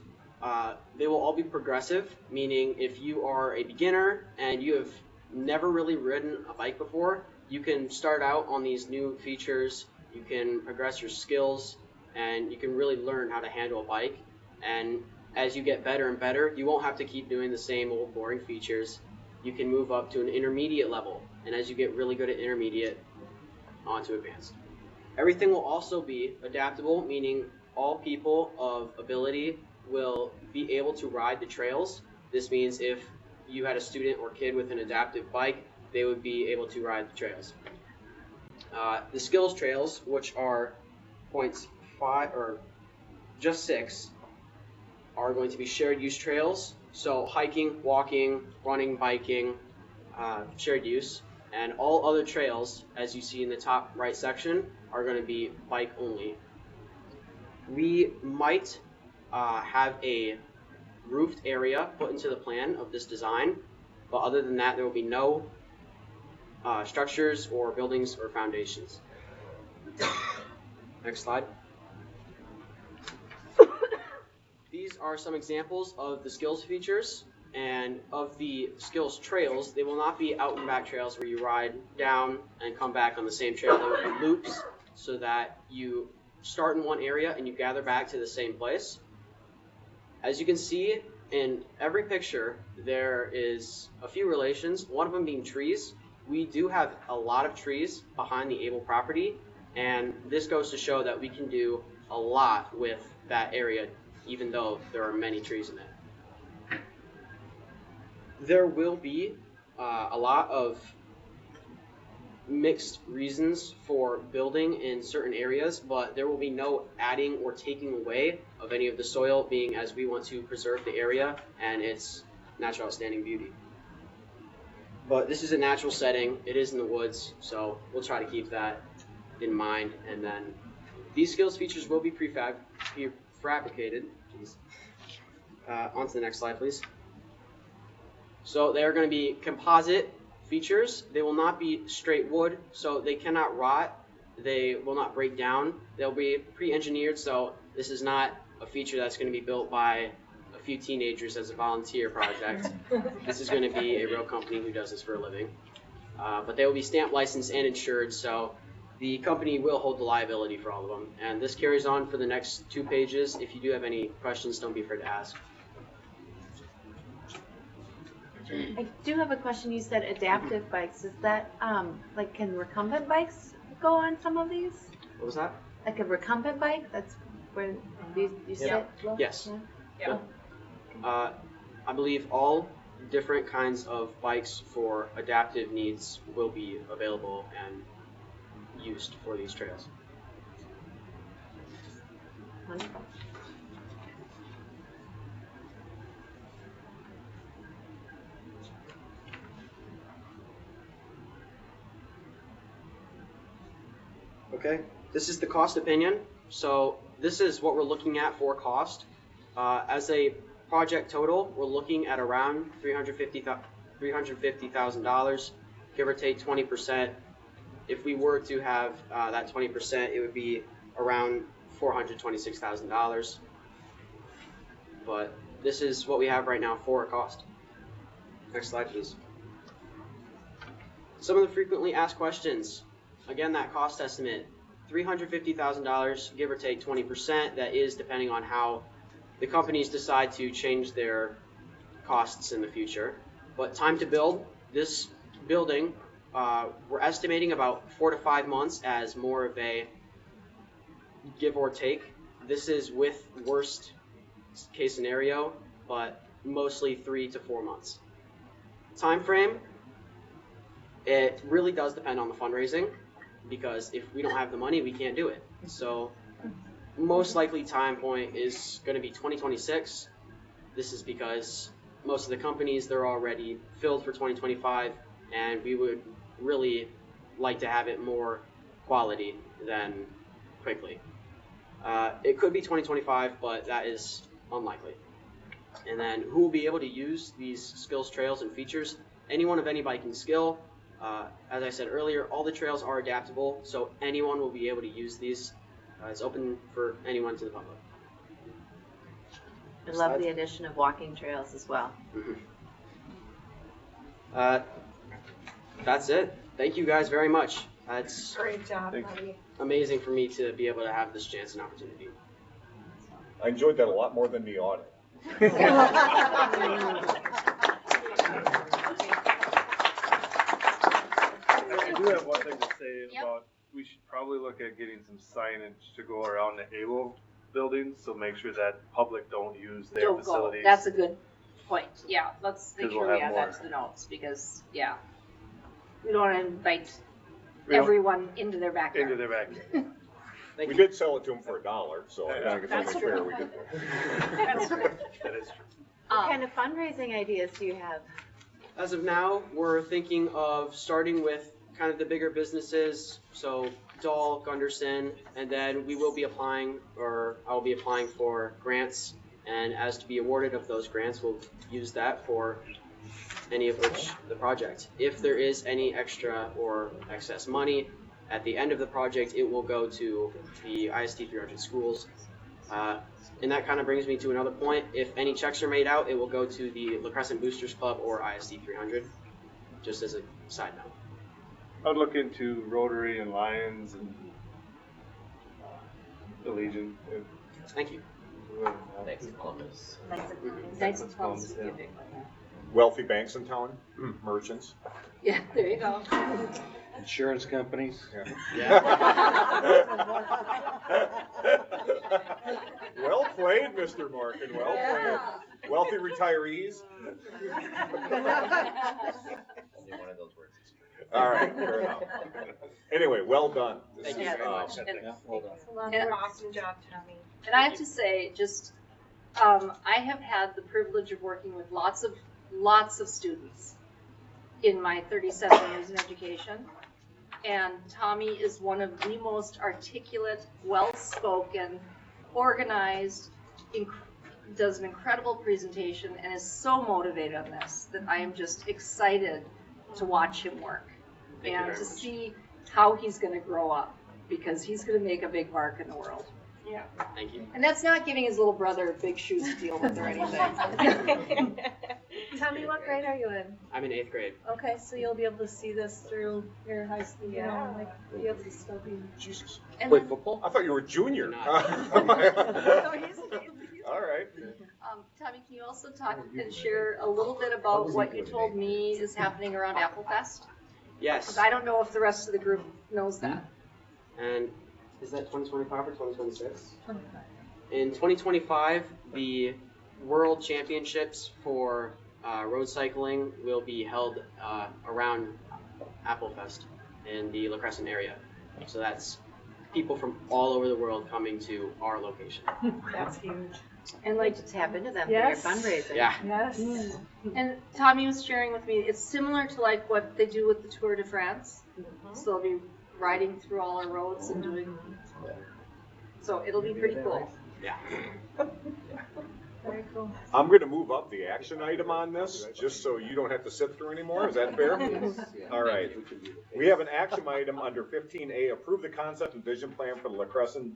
they will all be progressive, meaning if you are a beginner and you have never really ridden a bike before, you can start out on these new features, you can progress your skills, and you can really learn how to handle a bike. And as you get better and better, you won't have to keep doing the same old boring features. You can move up to an intermediate level, and as you get really good at intermediate, on to advanced. Everything will also be adaptable, meaning all people of ability will be able to ride the trails. This means if you had a student or kid with an adaptive bike, they would be able to ride the trails. The skills trails, which are points 5 or just 6, are going to be shared use trails. So hiking, walking, running, biking, shared use, and all other trails, as you see in the top right section, are going to be bike only. We might have a roofed area put into the plan of this design, but other than that, there will be no structures or buildings or foundations. Next slide. These are some examples of the skills features, and of the skills trails. They will not be out and back trails where you ride down and come back on the same trail. They will be loops so that you start in one area and you gather back to the same place. As you can see in every picture, there is a few relations, one of them being trees. We do have a lot of trees behind the Able property, and this goes to show that we can do a lot with that area, even though there are many trees in it. There will be a lot of mixed reasons for building in certain areas, but there will be no adding or taking away of any of the soil, being as we want to preserve the area and its natural outstanding beauty. But this is a natural setting, it is in the woods, so we'll try to keep that in mind. And then these skills features will be prefabricated. On to the next slide, please. So they are going to be composite features. They will not be straight wood, so they cannot rot. They will not break down. They'll be pre-engineered, so this is not a feature that's going to be built by a few teenagers as a volunteer project. This is going to be a real company who does this for a living. But they will be stamp licensed and insured, so the company will hold the liability for all of them. And this carries on for the next 2 pages. If you do have any questions, don't be afraid to ask. I do have a question. You said adaptive bikes. Is that, like, can recumbent bikes go on some of these? What was that? Like a recumbent bike? That's where you sit? Flo? Yes. Yeah. I believe all different kinds of bikes for adaptive needs will be available and used for these trails. Wonderful. Okay, this is the cost opinion. So this is what we're looking at for cost. As a project total, we're looking at around $350,000, give or take 20%. If we were to have that 20%, it would be around $426,000. But this is what we have right now for a cost. Next slide, please. Some of the frequently asked questions. Again, that cost estimate, $350,000, give or take 20%. That is depending on how the companies decide to change their costs in the future. But time to build, this building, we're estimating about 4 to 5 months as more of a give or take. This is with worst case scenario, but mostly 3 to 4 months. Time frame, it really does depend on the fundraising, because if we don't have the money, we can't do it. So most likely time point is going to be 2026. This is because most of the companies, they're already filled for 2025, and we would really like to have it more quality than quickly. It could be 2025, but that is unlikely. And then who will be able to use these skills, trails, and features? Anyone of any biking skill. As I said earlier, all the trails are adaptable, so anyone will be able to use these. It's open for anyone to the public. I love the addition of walking trails as well. That's it. Thank you guys very much. It's Great job, buddy. amazing for me to be able to have this chance and opportunity. I enjoyed that a lot more than the audit. I do have one thing to say about, we should probably look at getting some signage to go around the AWO buildings, so make sure that public don't use their Don't go. facilities. That's a good point. Yeah, let's make 'Cause sure we'll we have add that more. to the notes because, yeah. We don't want to invite We don't- everyone into their backyard. Into their backyard. We did sell it to them for $1, so I think it's That's only true. fair we did. That's true. That is true. What kind of fundraising ideas do you have? As of now, we're thinking of starting with kind of the bigger businesses, so Dahl, Gunderson, and then we will be applying, or I'll be applying for grants, and as to be awarded of those grants, we'll use that for any of which the project. If there is any extra or excess money, at the end of the project, it will go to the ISD 300 schools. And that kind of brings me to another point. If any checks are made out, it will go to the La Crescent Boosters Club or ISD 300, just as a side note. I'd look into Rotary and Lions and the Legion. Thank you. Knights of Columbus. Knights of Columbus would be a Yeah. big one, yeah. Wealthy banks in town, merchants. Yeah, there you go. Insurance companies. Well played, Mr. Markin, well played. Wealthy retirees. Only one of those words is true. All right, fair enough. Anyway, well done. This Thank you is, very much. Well done. And- Awesome job, Tommy. And I have to say, just, I have had the privilege of working with lots of students in my 37 years in education. And Tommy is one of the most articulate, well-spoken, organized, does an incredible presentation, and is so motivated on this that I am just excited to watch him work. Thank you And very to much. see how he's gonna grow up, because he's gonna make a big mark in the world. Yeah. Thank you. And that's not giving his little brother big shoes to deal with or anything. Tommy, what grade are you in? I'm in 8th grade. Okay, so you'll be able to see this through your high school, you know, Yeah. like, be able to still be. Jesus. And Play then, football? I thought you were junior. Not. All right. Tommy, can you also talk and share a little bit about what you told me is happening around Apple Fest? Yes. Because I don't know if the rest of the group knows that. And Is that 2025 or 2026? 25. In 2025, the World Championships for road cycling will be held around Applefest in the La Crescent area. So that's people from all over the world coming to our location. That's huge. And like to tap into them Yes. for your fundraising. Yeah. Yes. And Tommy was sharing with me, it's similar to like what they do with the Tour de France. So they'll be riding through all our roads and doing, so it'll be pretty cool. Yeah. Very cool. I'm gonna move up the action item on this, just so you don't have to sit through anymore, is that fair? All right, we have an action item under 15A, approve the concept and vision plan for the La Crescent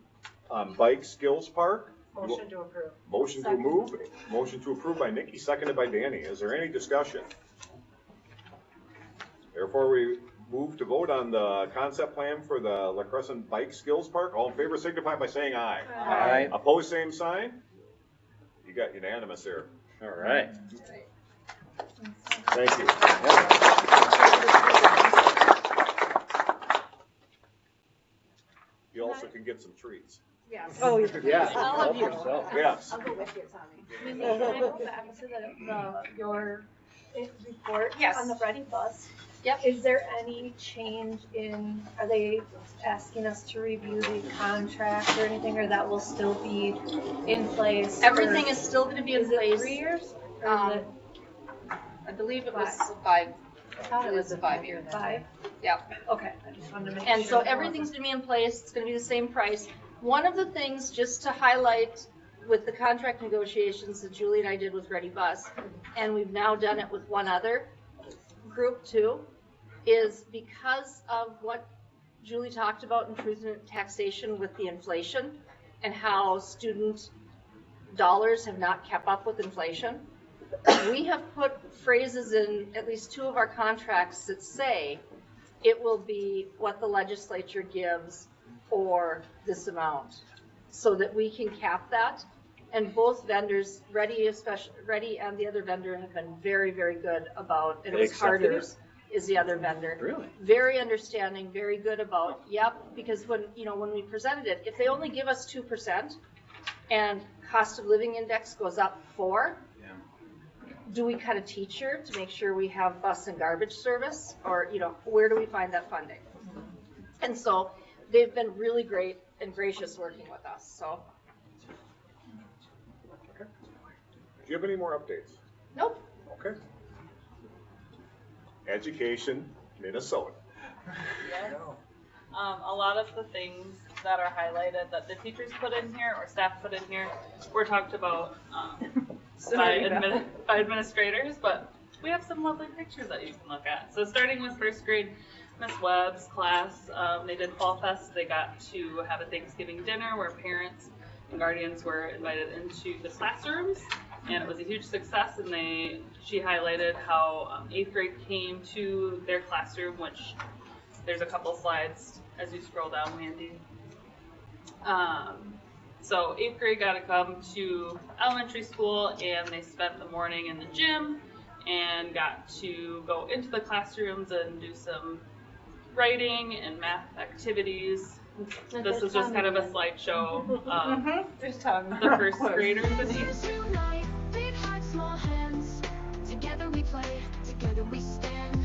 Bike Skills Park. Motion to approve. Motion to approve by Nikki, seconded by Danny. Is there any discussion? Therefore, we move to vote on the concept plan for the La Crescent Bike Skills Park. All in favor signify by saying aye. Aye. Opposed, same sign. You got unanimous there. All right. Thank you. You also can get some treats. Yes. Oh, Yeah. All of you. Yes. I'll go with you, Tommy. Can I go back to your report Yes. on the Ready Bus? Yep. Is there any change in, are they asking us to review the contract or anything, or that will still be in place? Everything is still gonna be in Is it place. 3 years? Or is it I believe it was 5. I thought It was a 5-year. 5? Yep. Okay, I just wanted to make sure. And so it everything's wasn't- gonna be in place, it's gonna be the same price. One of the things, just to highlight with the contract negotiations that Julie and I did with Ready Bus, and we've now done it with one other group too, is because of what Julie talked about in truth and taxation with the inflation and how student dollars have not kept up with inflation. We have put phrases in at least 2 of our contracts that say it will be what the legislature gives or this amount, so that we can cap that. And both vendors, Ready and the other vendor, have been very, very good about, and it They was accepted it? Carter's is the other vendor. Really? Very understanding, very good about, yep, because when we presented it, if they only give us 2% and cost of living index goes up 4, do we cut a teacher to make sure we have bus and garbage service? Or, where do we find that funding? And so they've been really great and gracious working with us, so. Do you have any more updates? Nope. Okay. Education, Minnesota. Yes. A lot of the things that are highlighted that the teachers put in here or staff put in here were talked about by administrators, but we have some lovely pictures that you can look at. So starting with first grade, Miss Webb's class, they did Fall Fest. They got to have a Thanksgiving dinner where parents and guardians were invited into the classrooms, and it was a huge success. And she highlighted how 8th grade came to their classroom, which there's a couple slides as you scroll down, Mandy. So 8th grade got to come to elementary school, and they spent the morning in the gym and got to go into the classrooms and do some writing and math activities. This is just kind of a slideshow of the first graders with each. Unite, big hearts, small hands. Together we play, together we stand.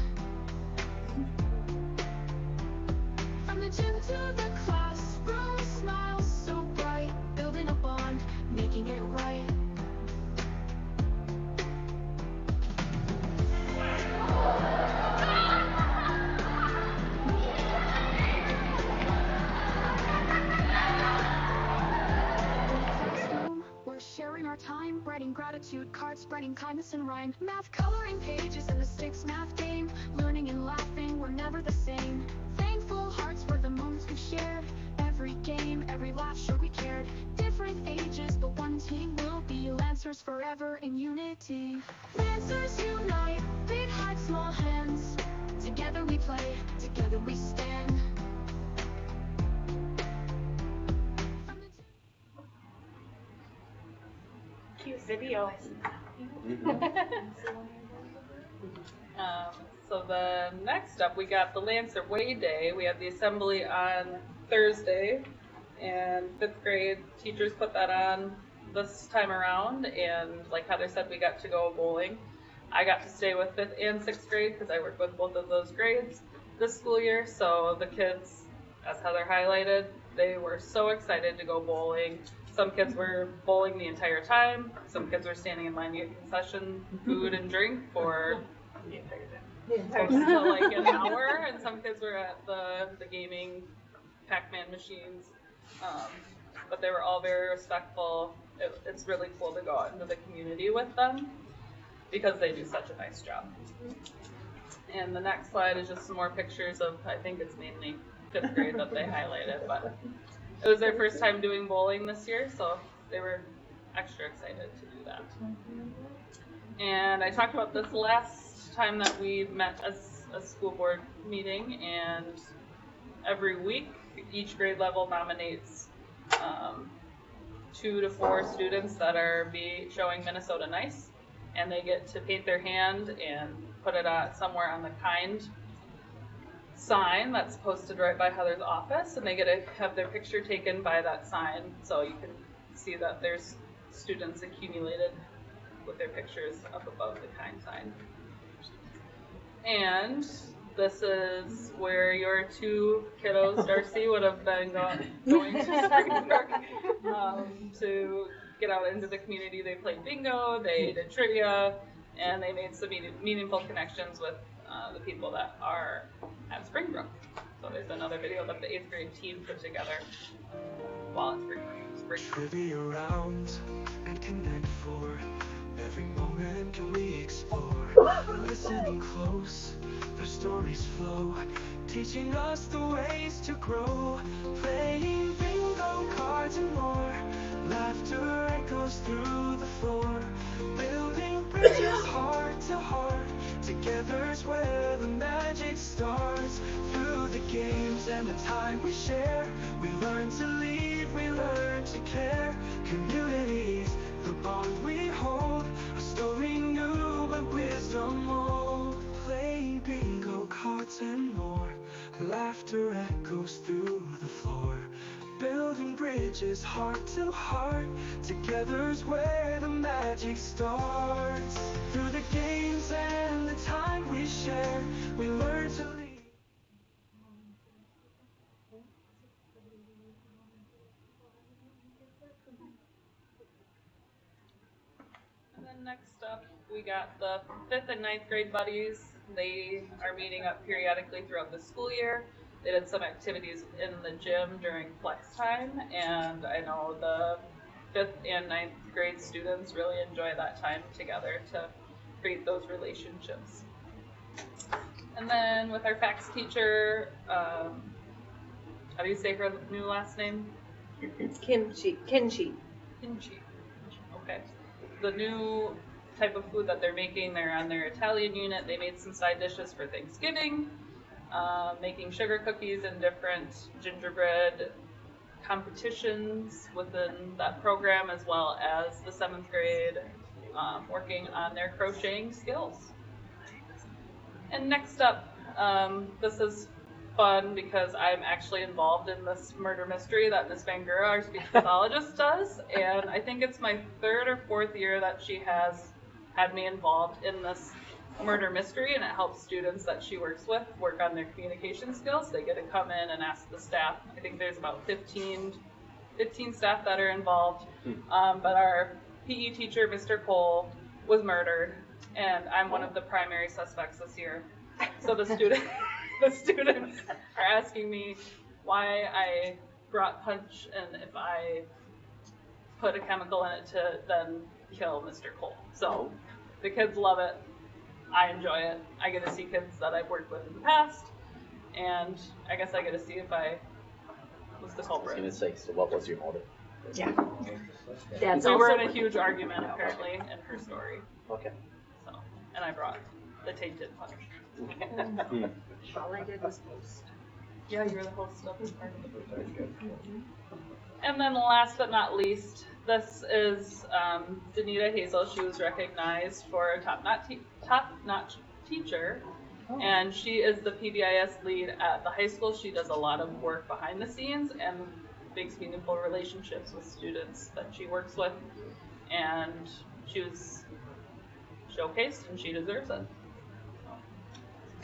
From the gym to the classroom, smiles so bright, building a bond, making it right. We're sharing our time, writing gratitude cards, spreading kindness and rhyme. Math, coloring pages in the 6 math game. Learning and laughing, we're never the same. Thankful hearts for the moments we've shared. Every game, every laugh showed we cared. Different ages, but one team will be. Lancers forever in unity. Lancers unite, big hearts, small hands. Together we play, together we stand. Cute video. So the next up, we got the Lancer Way Day. We had the assembly on Thursday, And 5th grade teachers put that on this time around, and like Heather said, we got to go bowling. I got to stay with 5th and 6th grade because I work with both of those grades this school year. So the kids, as Heather highlighted, they were so excited to go bowling. Some kids were bowling the entire time. Some kids were standing in line to get concession food and drink for close to like an hour, and some kids were at the gaming Pac-Man machines. But they were all very respectful. It's really cool to go out into the community with them because they do such a nice job. And the next slide is just some more pictures of, I think it's mainly 5th grade that they highlighted, but it was their first time doing bowling this year, so they were extra excited to do that. And I talked about this last time that we met as a school board meeting, and every week each grade level nominates 2 to 4 students that are showing Minnesota Nice, and they get to paint their hand and put it somewhere on the kind sign that's posted right by Heather's office, and they get to have their picture taken by that sign, so you can see that there's students accumulated with their pictures up above the kind sign. And this is where your 2 kiddos, Darcy, would have been going to Springbrook to get out into the community. They played bingo, they did trivia, and they made some meaningful connections with the people that are at Springbrook. So there's another video that the 8th grade team put together while at Springbrook. Trivia rounds and connect for every moment can we explore. Listening close, their stories flow, teaching us the ways to grow. Playing bingo, cards and more, laughter echoes through the floor. Building bridges heart to heart, together's where the magic starts. Through the games and the time we share, we learn to lead, we learn to care. Communities, the bond we hold, a story new but wisdom old. Play bingo, cards and more, laughter echoes through the floor. Building bridges heart to heart, together's where the magic starts. Through the games and the time we share, we learn to lead. And then next up, we got the 5th and 9th grade buddies. They are meeting up periodically throughout the school year. They did some activities in the gym during flex time, and I know the 5th and 9th grade students really enjoy that time together to create those relationships. And then with our FACS teacher, how do you say her new last name? Kinchi. Kinchi. Okay. The new type of food that they're making, they're on their Italian unit. They made some side dishes for Thanksgiving, making sugar cookies and different gingerbread competitions within that program, as well as the 7th grade working on their crocheting skills. And next up, this is fun because I'm actually involved in this murder mystery that Ms. Van Gura, our speech pathologist, does, and I think it's my 3rd or 4th year that she has had me involved in this murder mystery, and it helps students that she works with work on their communication skills. They get to come in and ask the staff. I think there's about 15 staff that are involved, but our PE teacher, Mr. Cole, was murdered, and I'm one of the primary suspects this year. So the students are asking me why I brought punch and if I put a chemical in it to then kill Mr. Cole. So the kids love it. I enjoy it. I get to see kids that I've worked with in the past, and I guess I get to see if I was the culprit. I was gonna say, so what was your motive? Yeah. That's We were also- in a huge argument apparently in her story. Okay. So, and I brought the tainted punch. All I did was post. Yeah, you're the host of this part of the book. And then last but not least, this is Danita Hazel. She was recognized for a top-notch teacher, and she is the PBIS lead at the high school. She does a lot of work behind the scenes, and makes meaningful relationships with students that she works with, and she was showcased, and she deserves it. In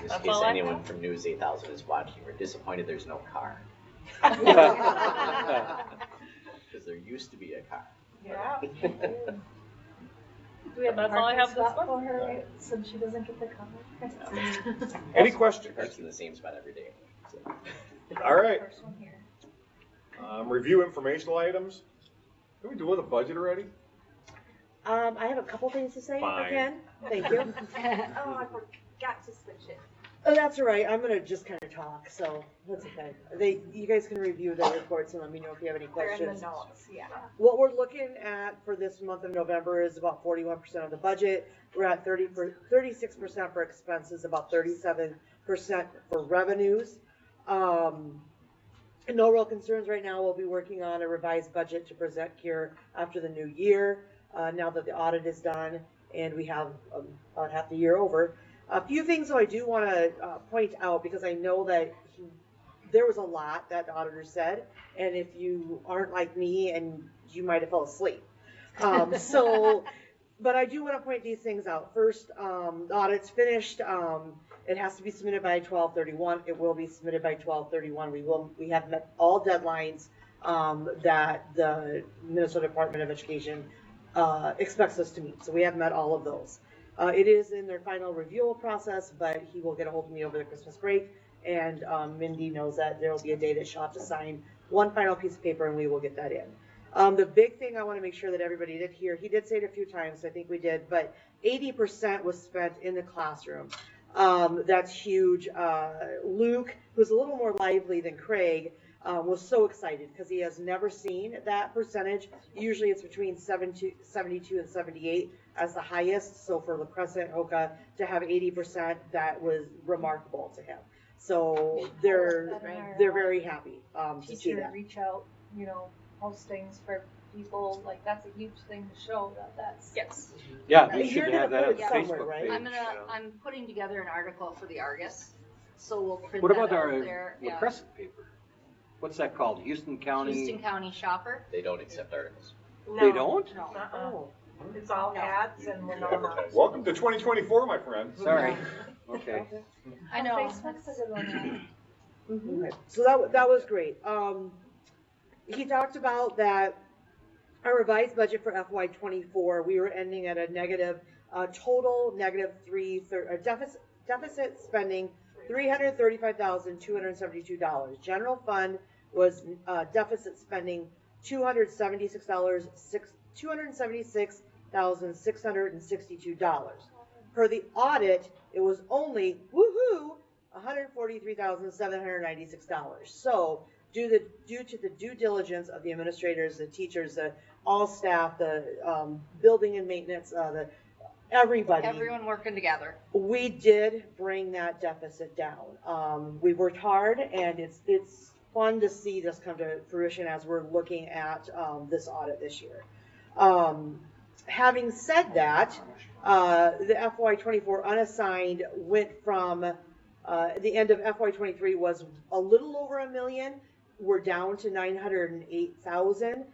this That's case, all I anyone have. from News 8000 is watching, we're disappointed there's no car. Because there used to be a car. Yeah. Do we have a That's all I parking have this spot one. for her since she doesn't get the car? Any questions? Parks in the same spot every day. So. All right. First one here. Review informational items. Are we doing the budget already? I have a couple things to say, if I Fine. can. Thank you. Oh, I forgot to switch it. Oh, that's all right. I'm gonna just kind of talk, so that's okay. You guys can review the reports and let me know if you have any They're in questions. the notes, yeah. What we're looking at for this month of November is about 41% of the budget. We're at 36% for expenses, about 37% for revenues. No real concerns right now. We'll be working on a revised budget to present here after the new year, now that the audit is done and we have about half the year over. A few things though I do want to point out, because I know that there was a lot that the auditor said, and if you aren't like me, and you might have fell asleep. But I do want to point these things out. First, the audit's finished. It has to be submitted by 12/31. It will be submitted by 12/31. We have met all deadlines that the Minnesota Department of Education expects us to meet. So we have met all of those. It is in their final review process, but he will get a hold of me over the Christmas break, and Mindy knows that there will be a day that she'll have to sign one final piece of paper, and we will get that in. The big thing I want to make sure that everybody did hear, he did say it a few times, I think we did, but 80% was spent in the classroom. That's huge. Luke, who's a little more lively than Craig, was so excited because he has never seen that percentage. Usually it's between 72 and 78 as the highest. So for La Crescent, Hoka, to have 80%, that was remarkable to him. So they're very happy to see Teacher that. reach out, postings for people, like that's a huge thing to show that that's. Yes. Yeah, you should have that on the somewhere, Facebook right? page. I'm putting together an article for the Argus, so we'll print What that about out our there. La Crescent paper? What's that called? Houston County? Houston County Shopper. They don't accept articles. They don't? No. Oh. It's all ads and we're not. Welcome to 2024, my friend. Sorry. Okay. I know. Facebook's a good one. Okay. So that was great. He talked about that our revised budget for FY24, we were ending at a negative, total negative deficit spending $335,272. General fund was deficit spending $276,662. Per the audit, it was only, woohoo, $143,796. So due to the due diligence of the administrators, the teachers, all staff, the building and maintenance, everybody. Everyone working together. We did bring that deficit down. We worked hard, and it's fun to see this come to fruition as we're looking at this audit this year. Having said that, the FY24 unassigned went from the end of FY23 was a little over $1 million. We're down to 908,000.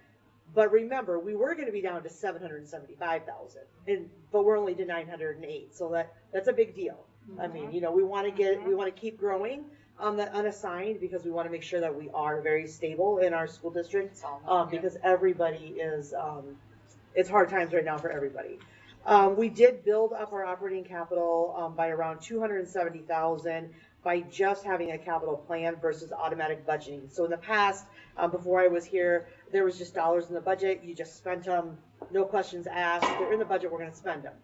But remember, we were going to be down to 775,000, but we're only to 908. So that's a big deal. I mean, we want to keep growing on the unassigned because we want to make sure that we are very stable in our school district because everybody is, it's hard times right now for everybody. We did build up our operating capital by around 270,000 by just having a capital plan versus automatic budgeting. So in the past, before I was here, there was just dollars in the budget. You just spent them, no questions asked. They're in the budget, we're going to spend them.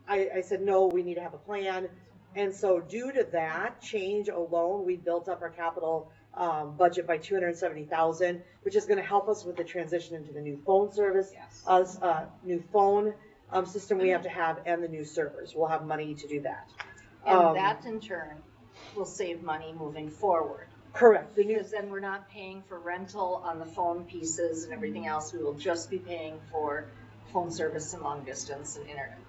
I said, no, we need to have a plan. And so due to that change alone, we built up our capital budget by 270,000, which is going to help us with the transition into the new phone service, new phone system we have to have, and the new servers. We'll have money to do that. And that in turn will save money moving forward. Correct. Because then we're not paying for rental on the phone pieces and everything else. We will just be paying for phone service and long distance and internet.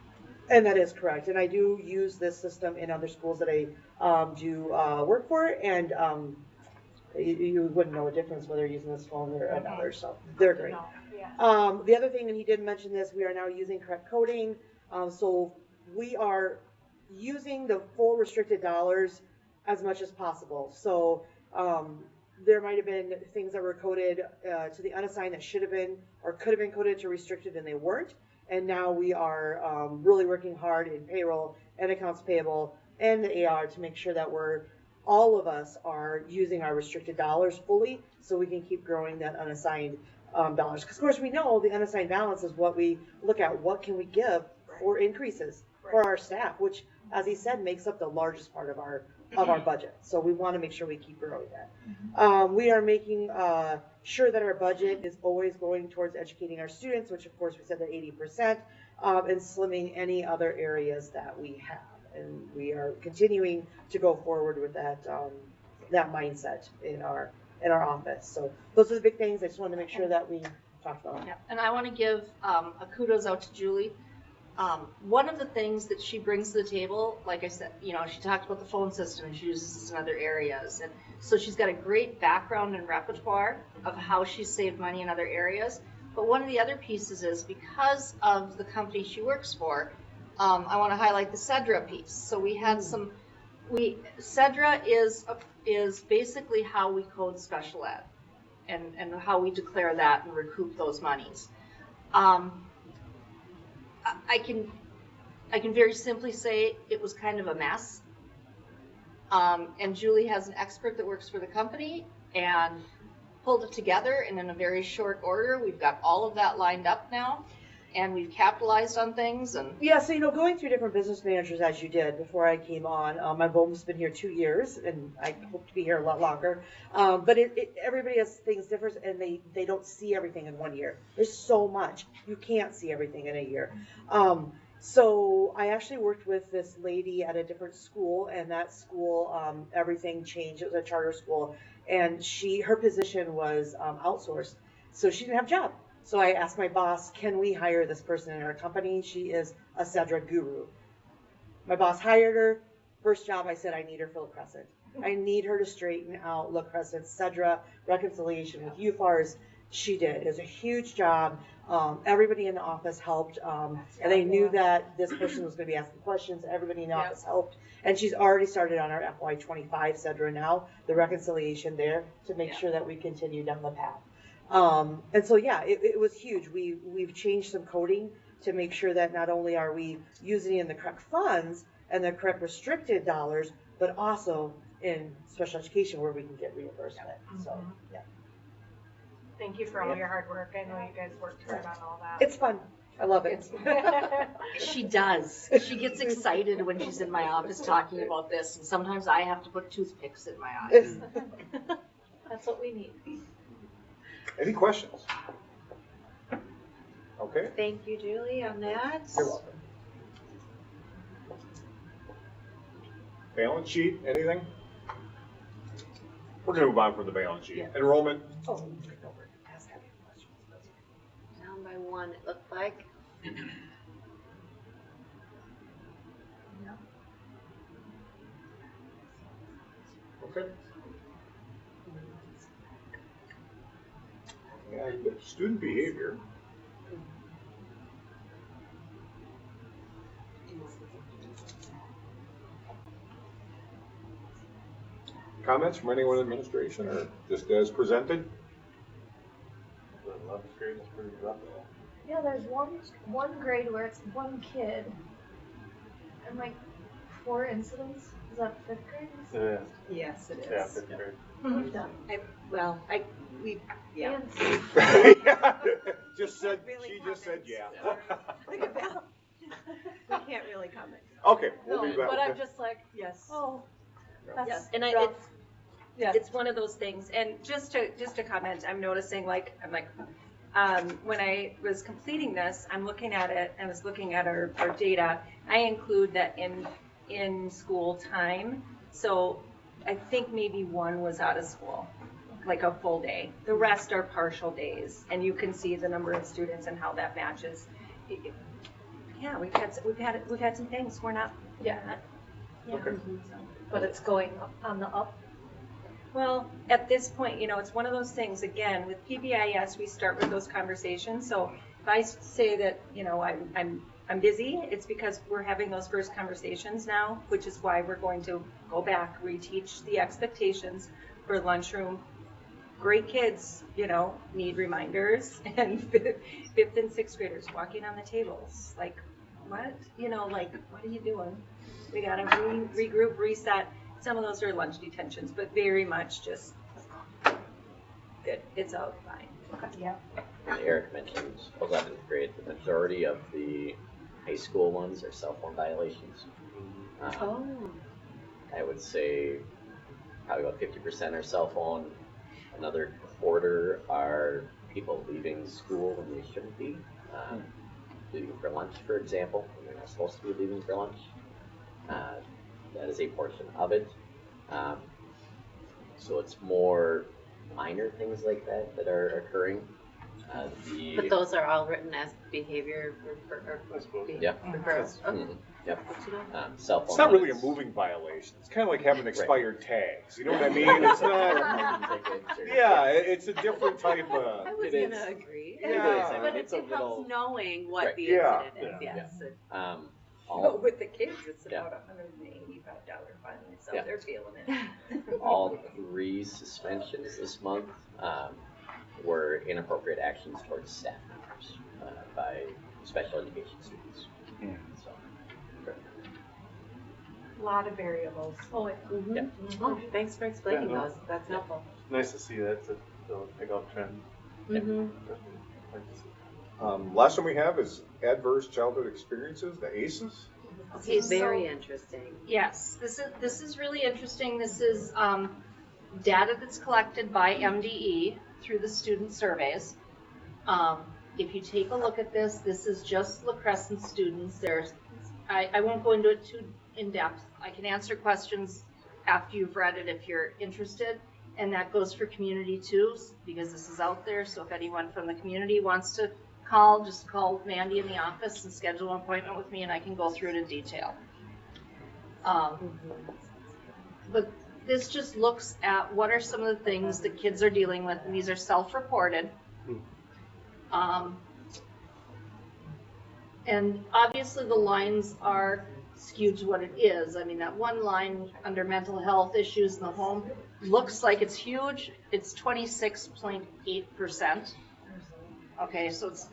And that is correct. And I do use this system in other schools that I do work for. And You wouldn't know a difference whether you're using this phone or another, so they're great. Yeah. The other thing, and he did mention this, we are now using correct coding. So we are using the full restricted dollars as much as possible. So there might have been things that were coded to the unassigned that should have been or could have been coded to restricted and they weren't. And now we are really working hard in payroll and accounts payable and the AR to make sure that all of us are using our restricted dollars fully so we can keep growing that unassigned dollars. Because of course we know the unassigned balance is what we look at. What can we give for increases for our staff, which, as he said, makes up the largest part of our budget. So we want to make sure we keep growing that. We are making sure that our budget is always going towards educating our students, which of course we said that 80%, and slimming any other areas that we have. And we are continuing to go forward with that that mindset in our office. So those are the big things. I just wanted to make sure that we talked about. Yeah. And I want to give a kudos out to Julie. One of the things that she brings to the table, like I said, she talked about the phone system and she uses this in other areas. And so she's got a great background and repertoire of how she's saved money in other areas. But one of the other pieces is because of the company she works for, I want to highlight the Cedra piece. So we had Cedra is basically how we code special ed and how we declare that and recoup those monies. I can very simply say it was kind of a mess. And Julie has an expert that works for the company and pulled it together, and in a very short order, we've got all of that lined up now, and we've capitalized on things. And yeah, so going through different business managers as you did before I came on. My Boom's been here 2 years, and I hope to be here a lot longer. But everybody has things different, and they don't see everything in 1 year. There's so much you can't see everything in a year. So I actually worked with this lady at a different school, and that school everything changed. It was a charter school, and her position was outsourced, so she didn't have a job. So I asked my boss, can we hire this person in our company? She is a Cedra guru. My boss hired her. First job, I said, I need her for La Crescent. I need her to straighten out La Crescent, Cedra, reconciliation with UFARs. She did. It was a huge job. Everybody in the office helped. And they knew that this person was going to be asking questions. Everybody in the office helped. And she's already started on our FY25 Cedra now, the reconciliation there, to make sure that we continue down the path. And so, yeah, it was huge. We've changed some coding to make sure that not only are we using it in the correct funds and the correct restricted dollars, but also in special education where we can get reimbursement. So, yeah. Thank you for all your hard work. I know you guys worked hard on all that. It's fun. I love it. She does. She gets excited when she's in my office talking about this, and sometimes I have to put toothpicks in my eyes. That's what we need. Any questions? Okay. Thank you, Julie, on that. You're welcome. Balance sheet, anything? We're going to move on from the balance sheet. Yeah. Enrollment. Down by 1, it looked like. Okay. And student behavior. Comments from anyone in administration or just as presented? The 11th grade is pretty rough. Yeah, there's one grade where it's one kid, and like 4 incidents. Is that 5th grade? It is. Yes, it is. Yeah, 5th grade. We've done. Yeah. Just said, she just said, yeah. We can't really comment. Okay, we'll No, do that. but I'm just like, yes. Oh, That's yes, and rough. it's one of those things. And just to comment, I'm noticing when I was completing this, I'm looking at it. I was looking at our data. I include that in school time. So I think maybe 1 was out of school, like a full day. The rest are partial days, and you can see the number of students and how that matches. Yeah, we've had some things. We're not. Yeah. Okay. But it's going on the up. Well, at this point, it's one of those things, again, with PBIS, we start with those conversations. So if I say that, I'm busy, it's because we're having those first conversations now, which is why we're going to go back, reteach the expectations for lunchroom. Great kids, need reminders, and fifth and sixth graders walking on the tables. Like, what? What are you doing? We gotta regroup, reset. Some of those are lunch detentions, but very much just good. It's all fine. Okay. Yeah. Eric mentioned 11th grade. The majority of the high school ones are cell phone violations. I would say probably about 50% are cell phone. Another quarter are people leaving school when they shouldn't be. Leaving for lunch, for example, when they're not supposed to be leaving for lunch. That is a portion of it. So it's more minor things like that are occurring. But those are all written as behavior Yep. girls. Okay. Yep. Cell phone. It's not really a moving violation. It's kind of like having expired tags. You know what I mean? It's not. Yeah, it's a different type of. I was gonna agree. Yeah. But It's it a helps little. knowing what Right. the Yeah. incident is. Yes. But with the kids, it's Yeah. about $185 fine, so Yeah. they're feeling it. All 3 suspensions this month were inappropriate actions towards staff members by special education students. So, A lot of variables. Oh, thanks for explaining those. That's helpful. Nice to see that. It's a big uptrend. Mm-hmm. Last one we have is adverse childhood experiences, the ACEs. Okay, very interesting. Yes, this is really interesting. This is data that's collected by MDE through the student surveys. If you take a look at this is just La Crescent students. I won't go into it too in depth. I can answer questions after you've read it if you're interested. And that goes for community too, because this is out there. So if anyone from the community wants to call, just call Mandy in the office and schedule an appointment with me and I can go through it in detail. But this just looks at what are some of the things that kids are dealing with, and these are self-reported. And obviously the lines are skewed to what it is. I mean, that one line under mental health issues in the home looks like it's huge. It's 26.8%. Okay, so it's,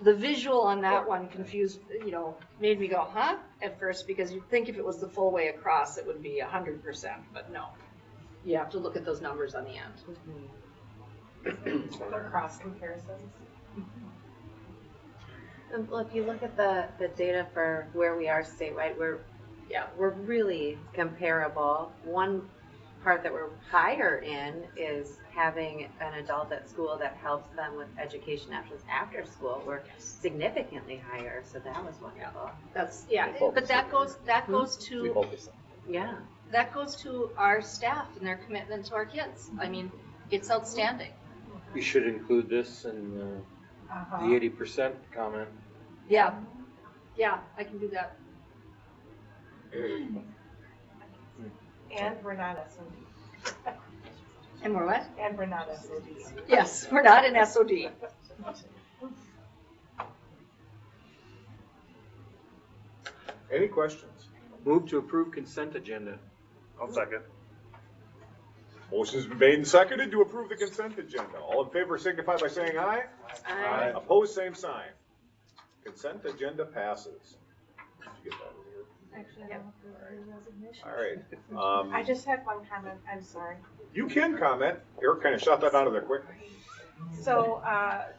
the visual on that one confused, made me go, huh? At first, because you'd think if it was the full way across, it would be 100%, but no. You have to look at those numbers on the end. Cross comparisons. Well, if you look at the data for where we are statewide, we're really comparable. One part that we're higher in is having an adult at school that helps them with education options after school. We're significantly higher, so that was wonderful. But that goes to that goes to our staff and their commitment to our kids. I mean, it's outstanding. We should include this in the 80% comment. Yeah, I can do that. And we're not SOD. And we're what? And we're not SOD. Yes, we're not an SOD. Any questions? Move to approve consent agenda. I'll second. Motion's been made and seconded to approve the consent agenda. All in favor signify by saying aye. Aye. Opposed, same sign. Consent agenda passes. Did you get that in here? Actually, All right. I just had one comment. I'm sorry. You can comment. Eric kind of shot that out of there quick. So,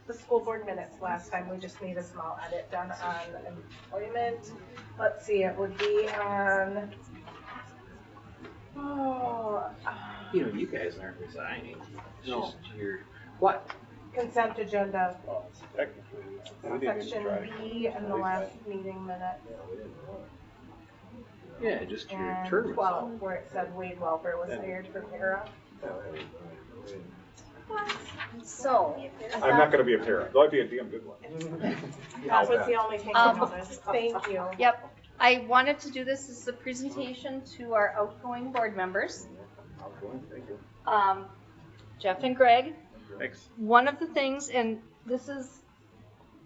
the school board minutes last time, we just need a small edit done on employment. Let's see, it would be on, You guys aren't resigning. It's No. just your, what? consent agenda, Technically, we didn't even section try. B in the last meeting minute. Yeah, just your And term. 12, where it said Wade Welper was hired for para. So. I'm not going to be a parent. That'd be a damn good one. That was the only thing I noticed. Thank you. Yep. I wanted to do this as a presentation to our outgoing board members. Jeff and Greg. Thanks. One of the things, and this is,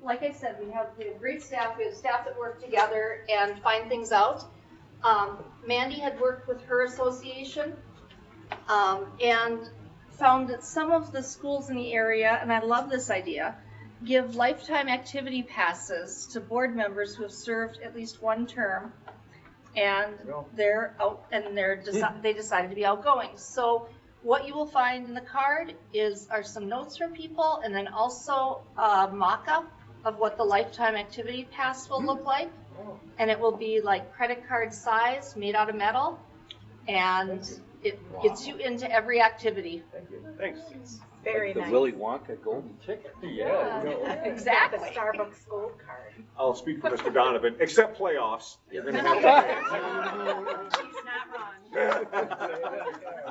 like I said, we have great staff. We have staff that work together and find things out. Mandy had worked with her association and found that some of the schools in the area, and I love this idea, give lifetime activity passes to board members who have served at least one term, and they're out and they decided to be outgoing. So what you will find in the card are some notes from people, and then also a mock-up of what the lifetime activity pass will look like. And it will be like credit card size, made out of metal, and it gets you into every activity. Thanks. Very Like the nice. Willy Wonka golden ticket. Yeah. Exactly. The Starbucks gold card. I'll speak for Mr. Donovan, except playoffs. You're gonna have to. He's not wrong.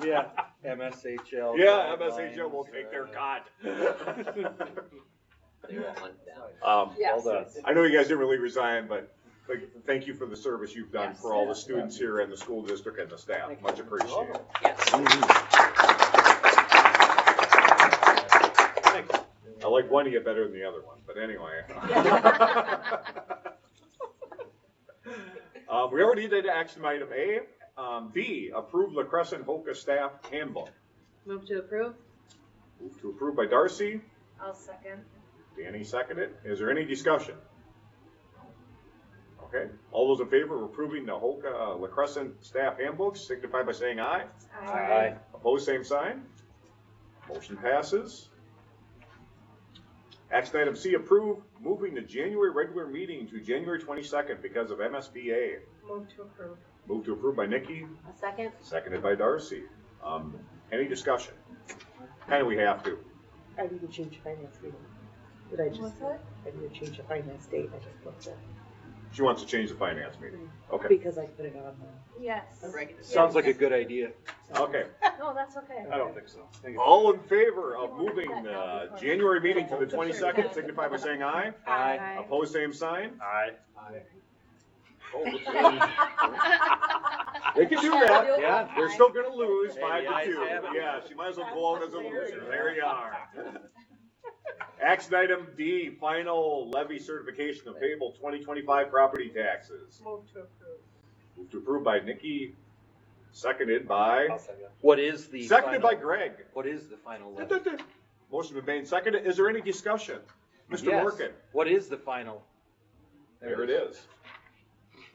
Yeah, MSHL. Yeah, MSHL will take their cut. They will hunt down. Yes. Well done. I know you guys didn't really resign, but thank you for the service you've done for all the students here and the school district and the staff. Much appreciated. Thanks. I like one of you better than the other one, but anyway. We already did action item A. B, approve La Crescent Hoka staff handbook. Move to approve. Move to approve by Darcy. I'll second. Danny seconded. Is there any discussion? Okay. All those in favor of approving the Hoka La Crescent staff handbooks signify by saying aye. Aye. Opposed, same sign. Motion passes. Action item C, approve moving the January regular meeting to January 22nd because of MSBA. Move to approve. Move to approve by Nikki, A second. seconded by Darcy. Any discussion? Kind of we have to. I didn't change the finance meeting. Did I just? What's that? I didn't change the finance date, I just put that. She wants to change the finance meeting. Okay. Because I put it on Yes. the regular. Sounds like a good idea. Okay. No, that's okay. I don't think so. All in favor of moving the January meeting to the 22nd, signify by saying aye. Aye. Opposed, same sign. Aye. They can do that. Yeah. They're still gonna lose Hey, 5 the to ayes 2. have it. Yeah, she might as well go out as a loser. There you are. Action item D, final levy certification of payable 2025 property taxes. Move to approve. Move to approve by Nikki, seconded by, What is the seconded by final, Greg. what is the final levy? Motion been made, seconded. Is there any discussion? Mr. Yes. Morgan, What is the final? there it is.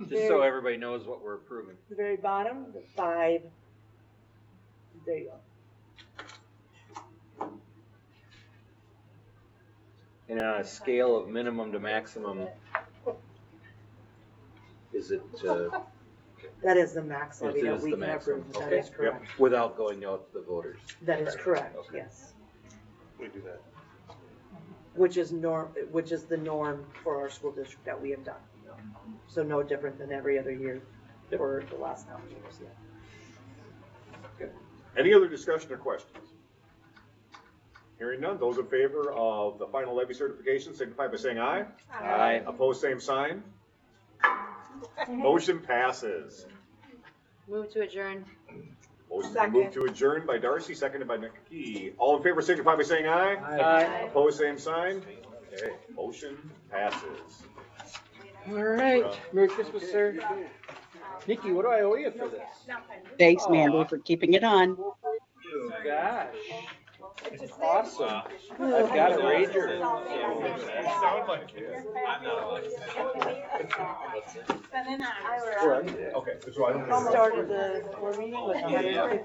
Just so everybody knows what we're approving. The very bottom, the 5. There you go. And on a scale of minimum to maximum, is it, That is the max it levy that is we the can maximum? approve. That Okay. is correct. Without going out to the voters? That is correct, Okay. yes. We do that. Which is the norm for our school district that we have done. So no different than every other year for the last couple of years, yeah. Any other discussion or questions? Hearing none, those in favor of the final levy certification signify by saying aye. Aye. Opposed, same sign. Motion passes. Move to adjourn. Motion to move to adjourn by Darcy, seconded by Nikki. All in favor signify by saying aye. Aye. Opposed, same sign. Okay, motion passes. All right. Merry Christmas, sir. Nikki, what do I owe you for this? Thanks, Mandy, for keeping it on. Gosh. Awesome. I've got a rager. Okay, so I don't. Started the board meeting with 150